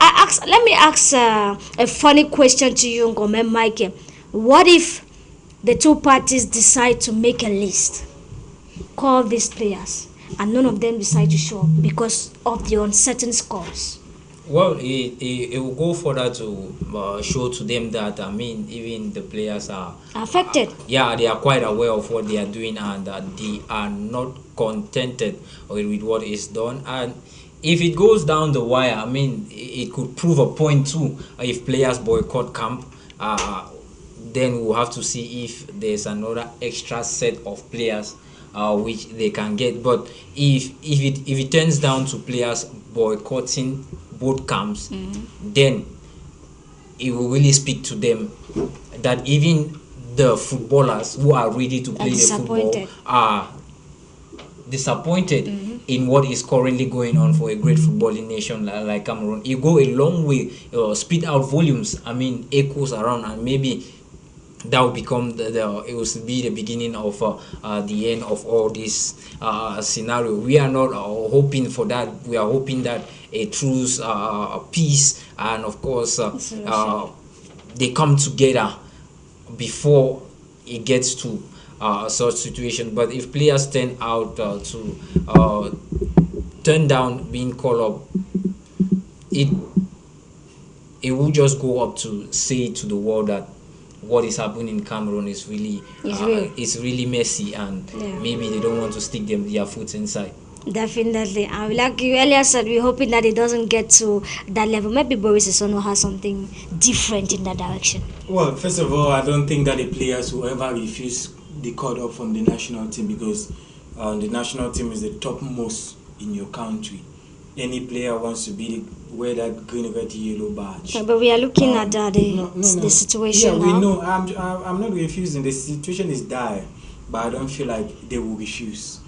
Let me ask a funny question to you, Ngome Mike. What if the two parties decide to make a list, call these players, and none of them decide to show up because of the uncertain scores? Well, it will go further to show to them that, even the players are affected. They are quite aware of what they are doing and they are not contented with what is done. And if it goes down the wire, it could prove a point too. If players boycott camp, then we'll have to see if there's another extra set of players which they can get. But if it turns down to players boycotting both camps, then it will really speak to them that even the footballers who are ready to play the football are disappointed in what is currently going on for a great footballing nation like Cameroon. You go a long way, spit out volumes, echoes around, and maybe that will become it will be the beginning of the end of all this scenario. We are not hoping for that. We are hoping that a truce, peace, and of course they come together before it gets to such situation. But if players turn out to turn down being called up, it will just go up to say to the world that what is happening in Cameroon is really it's really messy, and maybe they don't want to stick their foot inside. Definitely. Like you earlier said, we're hoping that it doesn't get to that level. Maybe Boris Isono has something different in that direction. Well, first of all, I don't think that the players will ever refuse the call up from the national team, because the national team is the topmost in your country. Any player wants to wear that green, red, yellow badge. But we are looking at the situation now. Yeah, we know. I'm not refusing. The situation is dire, but I don't feel like they will refuse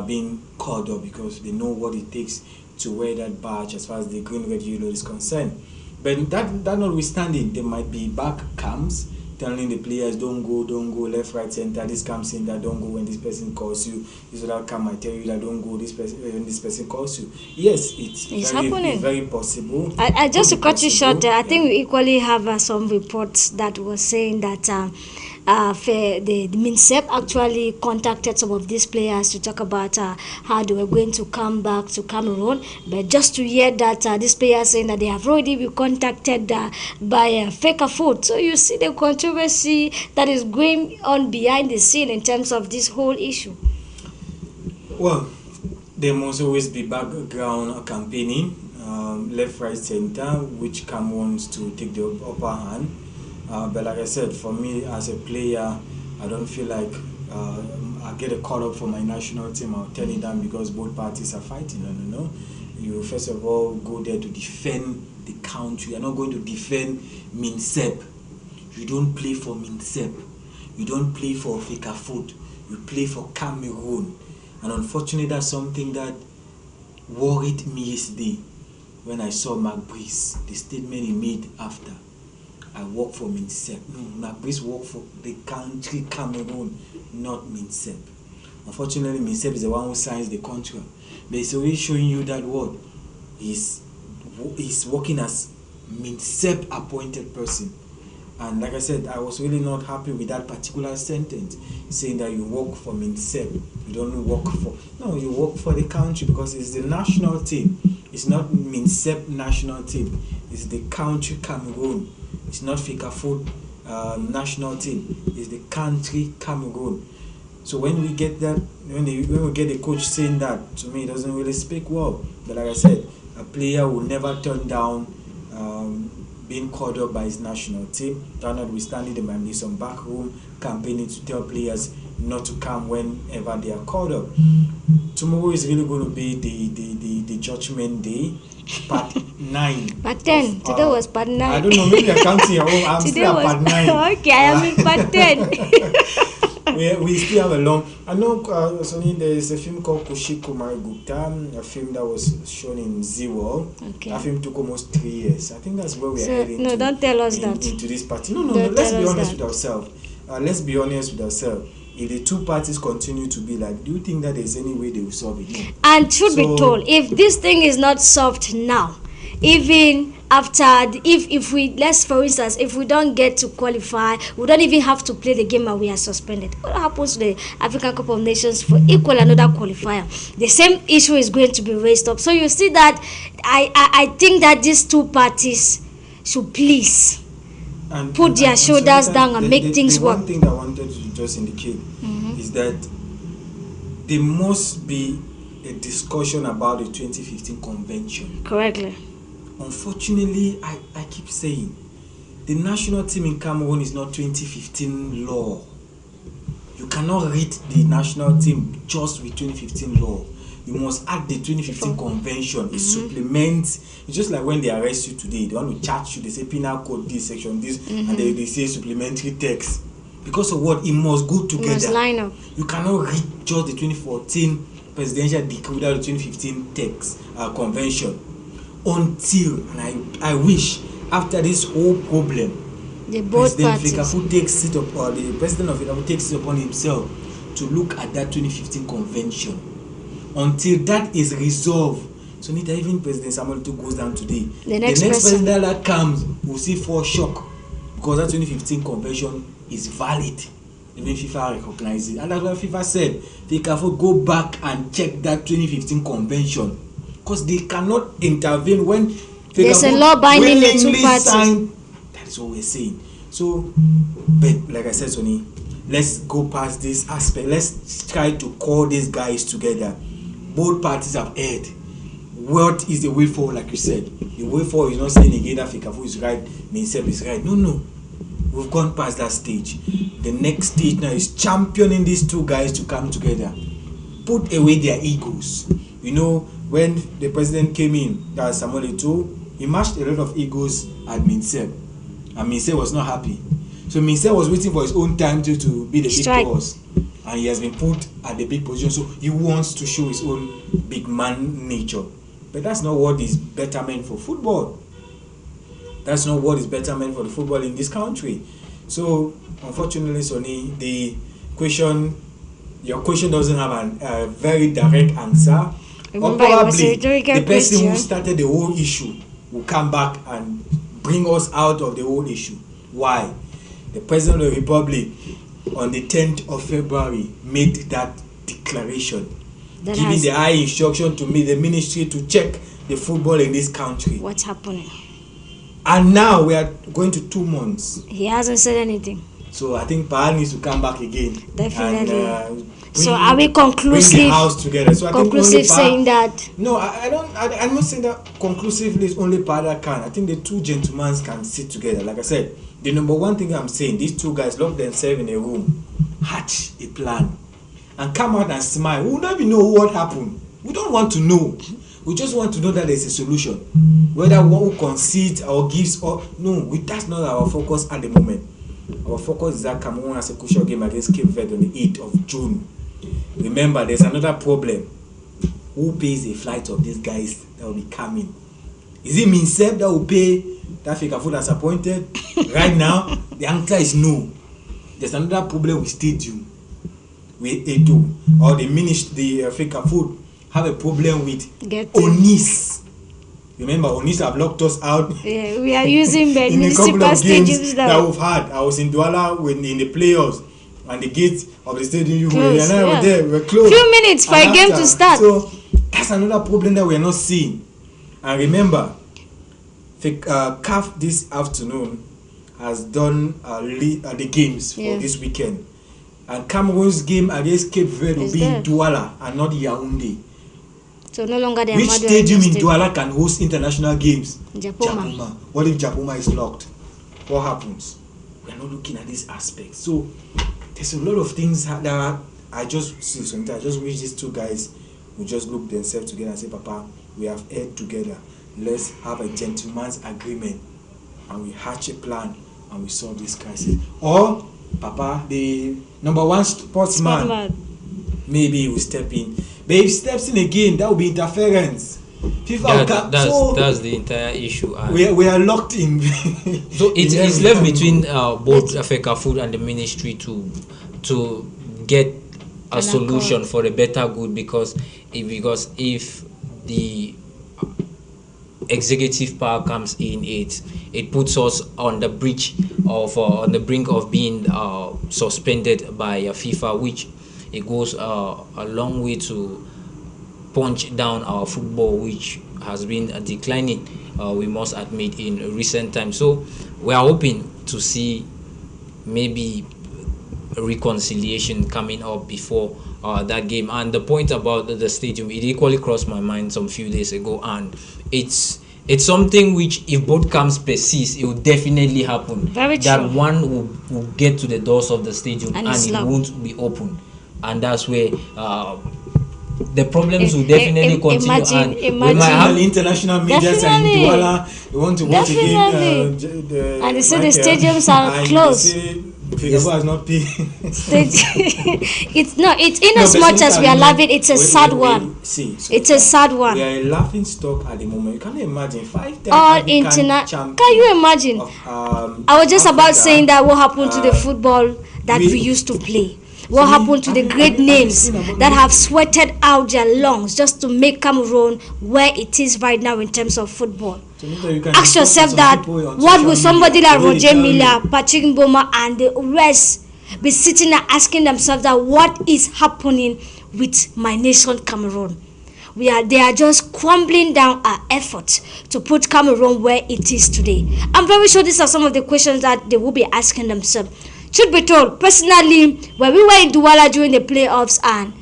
being called up, because they know what it takes to wear that badge as far as the green, red, yellow is concerned. But that notwithstanding, there might be back camps telling the players don't go, left, right, center, this comes in, that don't go when this person calls you, this other come, I tell you that don't go, this person when this person calls you. Yes, it's happening. Very possible. I just to cut you short there, I think we equally have some reports that were saying that the MINSEP actually contacted some of these players to talk about how they were going to come back to Cameroon, but just to hear that these players saying that they have already been contacted by Fecafoot. So you see the controversy that is going on behind the scene in terms of this whole issue. Well, there must always be background campaigning, left, right, center, which Cameroons to take the upper hand. But like I said, for me as a player, I don't feel like I get a call up for my national team. I'll turn it down because both parties are fighting. No. You first of all go there to defend the country. You're not going to defend MINSEP. You don't play for MINSEP. You don't play for Fecafoot. You play for Cameroon. And unfortunately, that's something that worried me yesterday when I saw Mark Brice, the statement he made after. I work for MINSEP. No, Mark Brice work for the country Cameroon, not MINSEP. Unfortunately, MINSEP is the one who signs the contract. But it's always showing you that what he's working as MINSEP appointed person. And like I said, I was really not happy with that particular sentence, saying that you work for MINSEP. You don't work for... No, you work for the country because it's the national team. It's not MINSEP national team. It's the country Cameroon. It's not Fecafoot national team. It's the country Cameroon. So when we get that, when we get a coach saying that, to me it doesn't really speak well. But like I said, a player will never turn down being called up by his national team. Notwithstanding, there might be some backroom campaigning to tell players not to come whenever they are called up. Tomorrow is really going to be the judgment day, part 9. Part 10. Today was part 9. I don't know, maybe I'm counting. I'm still at part 9. Okay, I am in part 10. we still have a long... I know, Sonny, there is a film called Kushi Kumar Gupta, a film that was shown in Z-World. Okay. That film took almost 3 years. I think that's where we are heading No, don't tell us that. Into this party. No, let's be honest with ourselves. Let's be honest with ourselves. If the two parties continue to be like, do you think that there's any way they will solve it? No. And should be told, if this thing is not solved now, even after, if we, let's for instance, if we don't get to qualify, we don't even have to play the game and we are suspended. What happens to the African Cup of Nations for equal another qualifier? The same issue is going to be raised up. So you see that I think that these two parties should please put their shoulders down and make things work. One thing that I wanted to just indicate is that there must be a discussion about the 2015 convention. Correctly. Unfortunately, I keep saying the national team in Cameroon is not 2015 law. You cannot read the national team just with 2015 law. You must add the 2015 convention. It supplements. It's just like when they arrest you today, they want to charge you, they say penal code this, section this, and they say supplementary text. Because of what? It must go together. It must line up. You cannot read just the 2014 presidential decree without the 2015 text convention. Until, and I wish after this whole problem, the both President Fecafoot takes it up, or the president of Fecafoot takes it upon himself to look at that 2015 convention. Until that is resolved, so even President Samuel Eto'o goes down today, the next president that comes will see for shock because that 2015 convention is valid. Even FIFA recognizes it, and that's why FIFA said Fecafoot go back and check that 2015 convention. Because they cannot intervene when there's a law binding the two parties. That is what we're saying. So, but like I said, Sonny, let's go past this aspect. Let's try to call these guys together. Both parties have heard. What is the way forward, like you said? The way forward is not saying again that Fecafoot is right, MINSEP is right. No. We've gone past that stage. The next stage now is championing these two guys to come together. Put away their egos. You know, when the president came in, that Samuel Eto'o, he mashed a lot of egos at MINSEP. And MINSEP was not happy. So MINSEP was waiting for his own time to be the big boss. And he has been put at the big position. So he wants to show his own big man nature. But that's not what is better meant for football. That's not what is better meant for the football in this country. So unfortunately, Sonny, your question doesn't have a very direct answer. Remember, or probably the person who started the whole issue will come back and bring us out of the whole issue. Why? The President of the Republic on the 10th of February made that declaration, giving the high instruction to the ministry to check the football in this country. What's happening? And now we are going to 2 months. He hasn't said anything. So I think Pahal needs to come back again. Definitely. And, so are we conclusive? Bring the house together. So I conclusive saying that? No, I'm not saying that conclusively is only Pahal that can. I think the two gentlemen can sit together. Like I said, the number one thing I'm saying, these two guys lock themselves in a room, hatch a plan, and come out and smile. We will not even know what happened. We don't want to know. We just want to know that there's a solution. Whether one who concedes or gives or no, that's not our focus at the moment. Our focus is that Cameroon has a crucial game against Cape Verde on the 8th of June. Remember, there's another problem. Who pays the flight of these guys that will be coming? Is it Minsep that will pay that Fecafoot has appointed? Right now, the answer is no. There's another problem with stadium, with Edo, or the ministry, the Fecafoot have a problem with Onis. Remember, Onis have locked us out. Yeah, we are using in a couple of games that we've had. I was in Douala in the playoffs, and the gates of the stadium were there. We were closed. Few minutes for a game to start. So that's another problem that we are not seeing. And remember, CAF this afternoon has done the games for this weekend, and Cameroon's game against Cape Verde will be in Douala and not Yaoundé. So no longer which stadium in Douala can host international games? Japoma. What if Japoma is locked? What happens? We are not looking at this aspect. So there's a lot of things that I just wish these two guys would just look themselves together and say, Papa, we have aired together. Let's have a gentleman's agreement and we hatch a plan and we solve this crisis. Or Papa, the number one sportsman, maybe he will step in. But if he steps in again, that will be interference. That's the entire issue. We are locked in. So it's left between both Fecafoot and the ministry to get a solution for a better good, because if the executive power comes in, it puts us on the brink of being suspended by FIFA, which it goes a long way to punch down our football, which has been declining, we must admit, in recent times. So we are hoping to see maybe a reconciliation coming up before that game. And the point about the stadium, it equally crossed my mind some few days ago, and it's something which, if both camps persist, it will definitely happen. Very true. That one will get to the doors of the stadium and it won't be open. And that's where the problems will definitely continue. We might have international media in Douala. We want to watch again. And they say the stadiums are closed. Has not paid. It's in as much as we are laughing. It's a sad one. It's a sad one. We are a laughing stock at the moment. You can't imagine 5 times. Can you imagine? I was just about saying that what happened to the football that we used to play. What happened to the great names that have sweated out their lungs just to make Cameroon where it is right now in terms of football? Ask yourself that, what will somebody like Roger Milla, Patrick Mboma and the rest be sitting and asking themselves that what is happening with my nation Cameroon? They are just crumbling down our efforts to put Cameroon where it is today. I'm very sure these are some of the questions that they will be asking themselves. Truth be told, personally, when we were in Douala during the playoffs and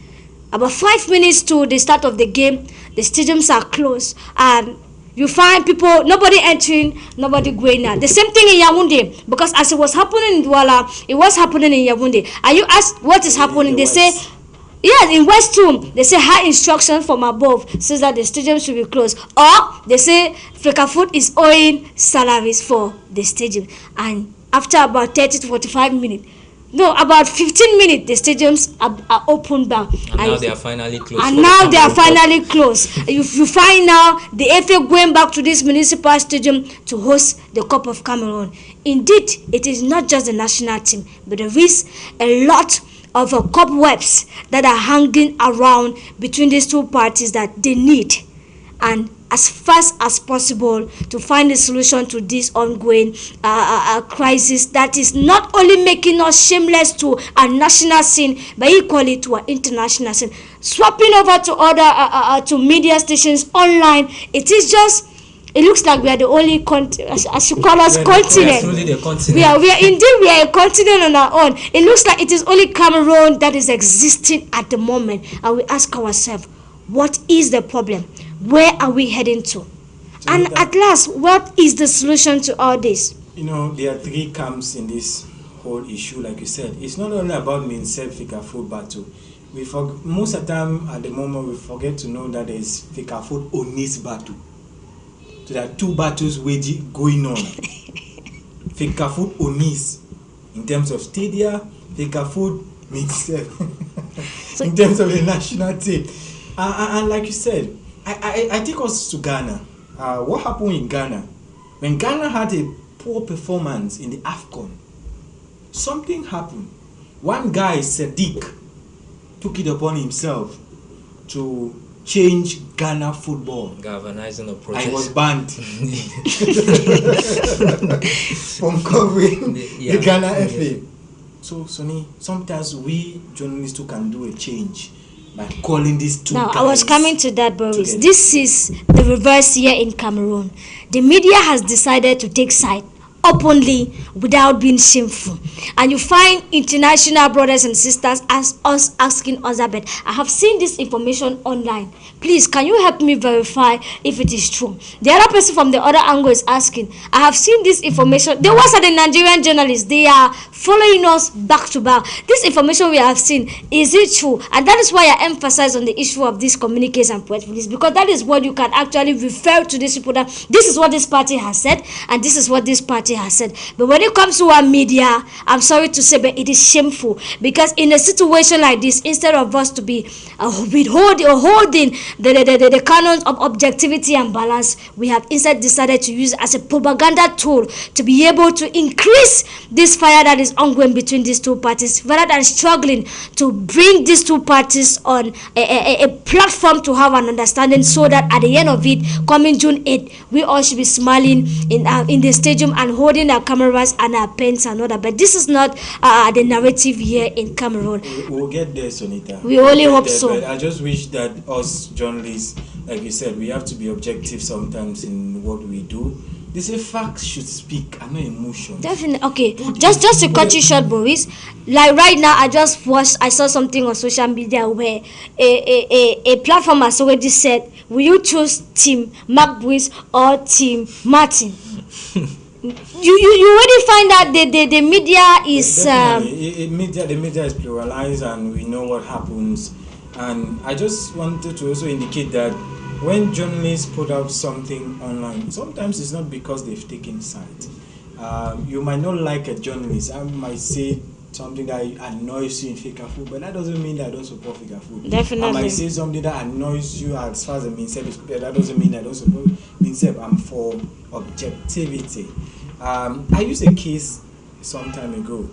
about 5 minutes to the start of the game, the stadiums are closed and you find people, nobody entering, nobody going out. The same thing in Yaoundé, because as it was happening in Douala, it was happening in Yaoundé. And you ask what is happening, they say, yes, in West too, they say high instruction from above says that the stadium should be closed. Or they say Fecafoot is owing salaries for the stadium. And after about 30 to 45 minutes, No, about 15 minutes, the stadiums are open back. And now they are finally closed. And now they are finally closed. You find now the FA going back to this municipal stadium to host the Cup of Cameroon. Indeed, it is not just the national team, but there is a lot of cobwebs that are hanging around between these two parties that they need. And as fast as possible to find a solution to this ongoing crisis that is not only making us shameless to our national scene, but equally to our international scene. Swapping over to other to media stations online, it looks like we are the only as you call us continent. We are a continent on our own. It looks like it is only Cameroon that is existing at the moment, and we ask ourselves, what is the problem? Where are we heading to? And at last, what is the solution to all this? You know, there are three camps in this whole issue, like you said. It's not only about Fecafoot battle. Most of the time, at the moment, we forget to know that there is Fecafoot Onis battle. So there are two battles going on. Fecafoot Onis, in terms of stadia, Fecafoot in terms of the national team. And like you said, I take us to Ghana. What happened in Ghana? When Ghana had a poor performance in the AFCON, something happened. One guy, Sadiq, took it upon himself to change Ghana football. Galvanizing a protest. I was banned from covering the Ghana FA. So, Sonny, sometimes we journalists too can do a change by calling these two guys. I was coming to that, Boris. This is the reverse here in Cameroon. The media has decided to take side openly without being shameful, and you find international brothers and sisters as us asking us about. I have seen this information online. Please, can you help me verify if it is true? The other person from the other angle is asking, I have seen this information. There was the Nigerian journalists. They are following us back to back. This information we have seen, is it true? And that is why I emphasize on the issue of this communiques and press release, because that is what you can actually refer to these people, that this is what this party has said and this is what this party has said. But when it comes to our media, I'm sorry to say, but it is shameful, because in a situation like this, instead of us to be holding the canons of objectivity and balance, we have instead decided to use it as a propaganda tool to be able to increase this fire that is ongoing between these two parties, rather than struggling to bring these two parties on a platform to have an understanding, so that at the end of it, coming June 8th, we all should be smiling in the stadium and holding our cameras and our pens and all that. But this is not the narrative here in Cameroon. We'll get there, Sonita. We only hope so. But I just wish that us journalists, like you said, we have to be objective sometimes in what we do. They say facts should speak and not emotions. Definitely. Okay, just to cut you short, Boris, like right now I saw something on social media where a platform has already said, will you choose Team Mark Bruce or Team Martin? You already find that the media is the media is pluralized, and we know what happens. And I just wanted to also indicate that when journalists put out something online, sometimes it's not because they've taken side. You might not like a journalist. I might say something that annoys you in Fecafoot, but that doesn't mean that I don't support Fecafoot. Definitely. I might say something that annoys you as far as the MINSEP is concerned. That doesn't mean I don't support MINSEP. I'm for objectivity. I used a case some time ago.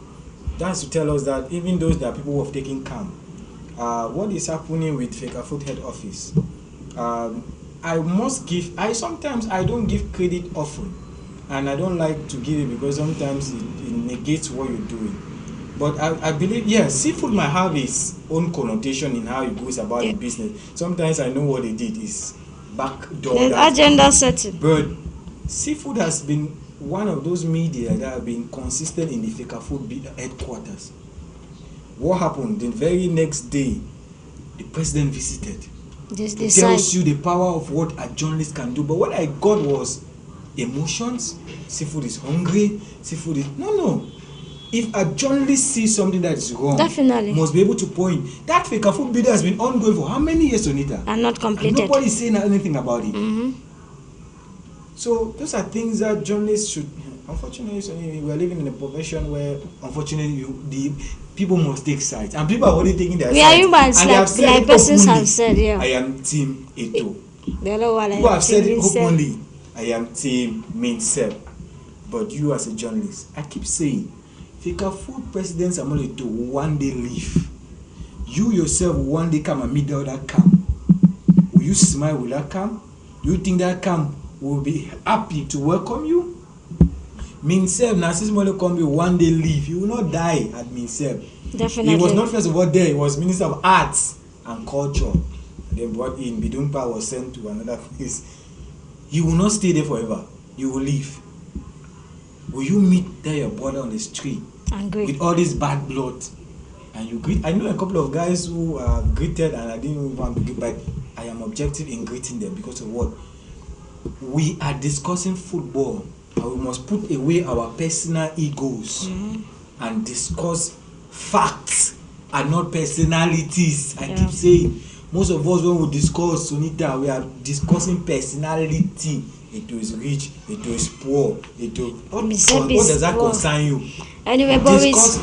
That's to tell us that even those that people who have taken calm, what is happening with Fecafoot head office? Sometimes I don't give credit often, and I don't like to give it because sometimes it negates what you're doing. But I believe, yes, seafood might have its own connotation in how it goes about the business. Sometimes I know what they did is backdoor. The agenda setting. But seafood has been one of those media that have been consistent in the Fecafoot headquarters. What happened? The very next day, the president visited. It tells you the power of what a journalist can do. But what I got was emotions. Seafood is hungry. Seafood is no. If a journalist sees something that is wrong, definitely must be able to point. That Fecafoot video has been ongoing for how many years, Sonita? And not completed. And nobody is saying anything about it. So those are things that journalists should Unfortunately, we are living in a profession where, unfortunately, the people must take sides, and people are already taking their sides. are humans, and they have said like persons openly, have said, yeah. I am Team Eto. People People have said it openly. I am Team Minsep. But you, as a journalist, I keep saying, Fecafoot President Samuel Eto will one day leave. You yourself will one day come and meet the other camp. Will you smile with that camp? Do you think that camp will be happy to welcome you? Minsep, Narcis Molekombi will one day leave. He will not die at Minsep. Definitely. He was not first of all there. He was Minister of Arts and Culture. They brought in, Bidumpa was sent to another place. He will not stay there forever. You will leave. Will you meet there your brother on the street with all this bad blood and you greet? I know a couple of guys who are greeted and I didn't want to greet, but I am objective in greeting them because of what? We are discussing football and we must put away our personal egos and discuss facts and not personalities. I keep saying, most of us when we discuss Sunita, we are discussing personality. It is rich, it is poor, what does that concern you? Anyway, Boris,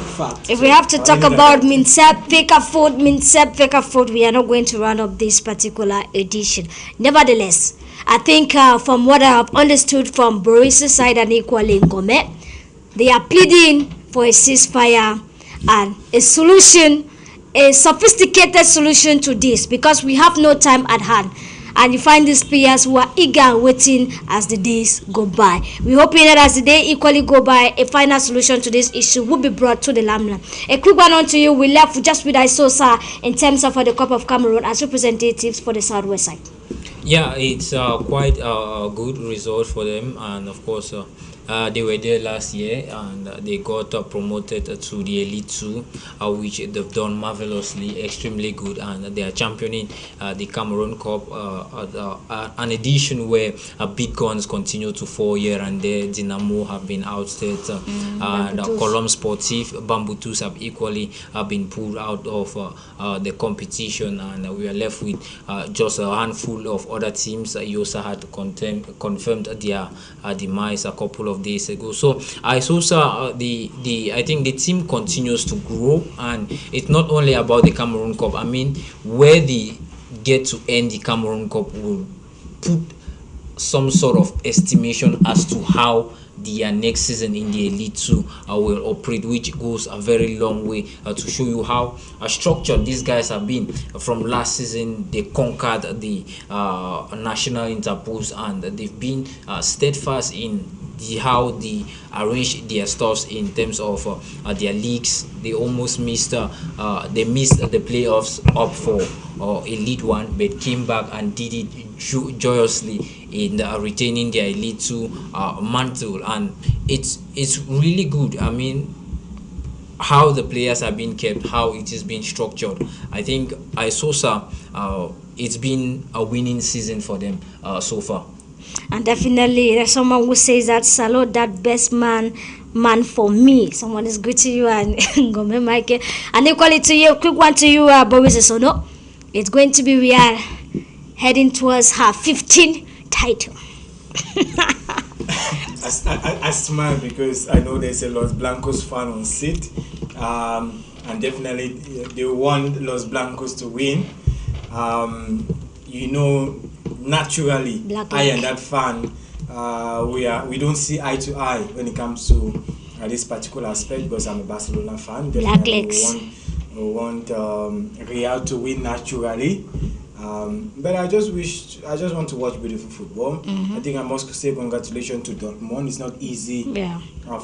if we have to talk about Minsep, Fecafoot, we are not going to run up this particular edition. Nevertheless, I think from what I have understood from Boris' side and equally Ngome, they are pleading for a ceasefire and a solution, a sophisticated solution to this, because we have no time at hand. And you find these players who are eager and waiting as the days go by. We're hoping that as the day equally go by, a final solution to this issue will be brought to the lamla. A quick one on to you. We left just with Isosa in terms of the Cup of Cameroon as representatives for the Southwest side. Yeah, it's quite a good result for them, and of course they were there last year and they got promoted to the Elite 2, which they've done marvelously, extremely good, and they are championing the Cameroon Cup, an edition where big guns continue to fall here and there. Dynamo have been ousted, and Colombe Sportif, Bamboutus have equally been pulled out of the competition, and we are left with just a handful of other teams. Yosa had confirmed their demise a couple of days ago. So I saw I think the team continues to grow, and it's not only about the Cameroon Cup. I mean, where they get to end the Cameroon Cup will put some sort of estimation as to how the next season in the Elite 2 will operate, which goes a very long way to show you how structured these guys have been. From last season, they conquered the national interpost, and they've been steadfast in how they arrange their stuffs in terms of their leagues. They almost missed the playoffs up for Elite 1, but came back and did it joyously in retaining their Elite 2 mantle, and it's really good. I mean, how the players are being kept, how it is being structured. I think Isosa, it's been a winning season for them so far. And definitely there's someone who says that Salute that best man for me. Someone is greeting you and Ngome Michael. And equally to you, quick one to you, Boris Esono. It's going to be Real heading towards her 15th title. I smile because I know there's a Los Blancos fan on seat, and definitely they want Los Blancos to win. You know, naturally, I and that fan, we don't see eye to eye when it comes to this particular aspect, because I'm a Barcelona fan. Definitely we want Real to win naturally. But I just want to watch beautiful football. I think I must say congratulations to Dortmund. It's not easy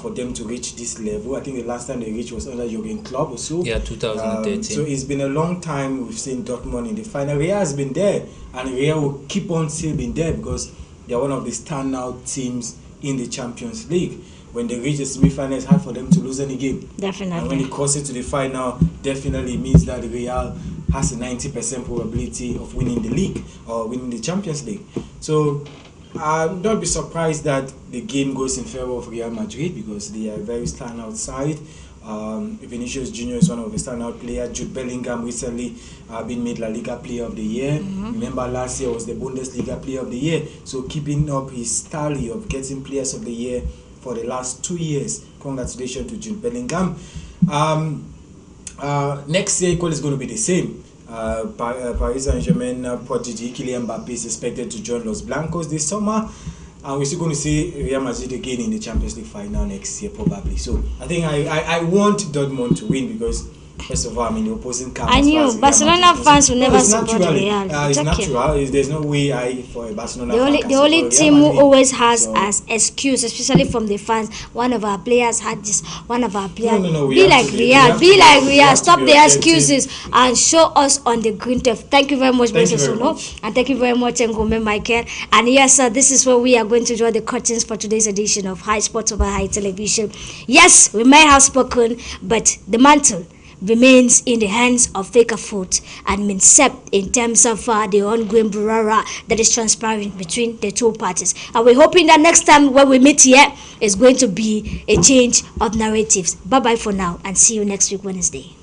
for them to reach this level. I think the last time they reached was under Jurgen Klopp or so. Yeah, 2013. So it's been a long time we've seen Dortmund in the final. Real has been there, and Real will keep on still being there because they are one of the standout teams in the Champions League. When they reach the semi-final, it's hard for them to lose any game. Definitely. And when they cross it to the final, definitely means that Real has a 90% probability of winning the league or winning the Champions League. So don't be surprised that the game goes in favor of Real Madrid because they are a very standout side. Vinicius Junior is one of the standout players. Jude Bellingham recently been made La Liga Player of the Year. Remember last year was the Bundesliga Player of the Year. So keeping up his tally of getting Players of the Year for the last 2 years. Congratulations to Jude Bellingham. Next year, is going to be the same. Paris Saint-Germain prodigy Kylian Mbappé is expected to join Los Blancos this summer. And we're still going to see Real Madrid again in the Champions League final next year, probably. So I think I want Dortmund to win because, first of all, I'm in the opposing camp. I knew Barcelona fans will never support Real. It's natural. There's no way for a Barcelona fan the only team who always has as excuse, especially from the fans, one of our players had this, one of our players. No, be like Real. Stop the excuses and show us on the green turf. Thank you very much, Mr. Sono. And thank you very much, Ngome Michael. And yes, sir, this is where we are going to draw the curtains for today's edition of High Sports over High Television. Yes, we might have spoken, but the mantle remains in the hands of Feka Foot and Minsep in terms of the ongoing brouhaha that is transpiring between the two parties. And we're hoping that next time when we meet here is going to be a change of narratives. Bye-bye for now and see you next week Wednesday.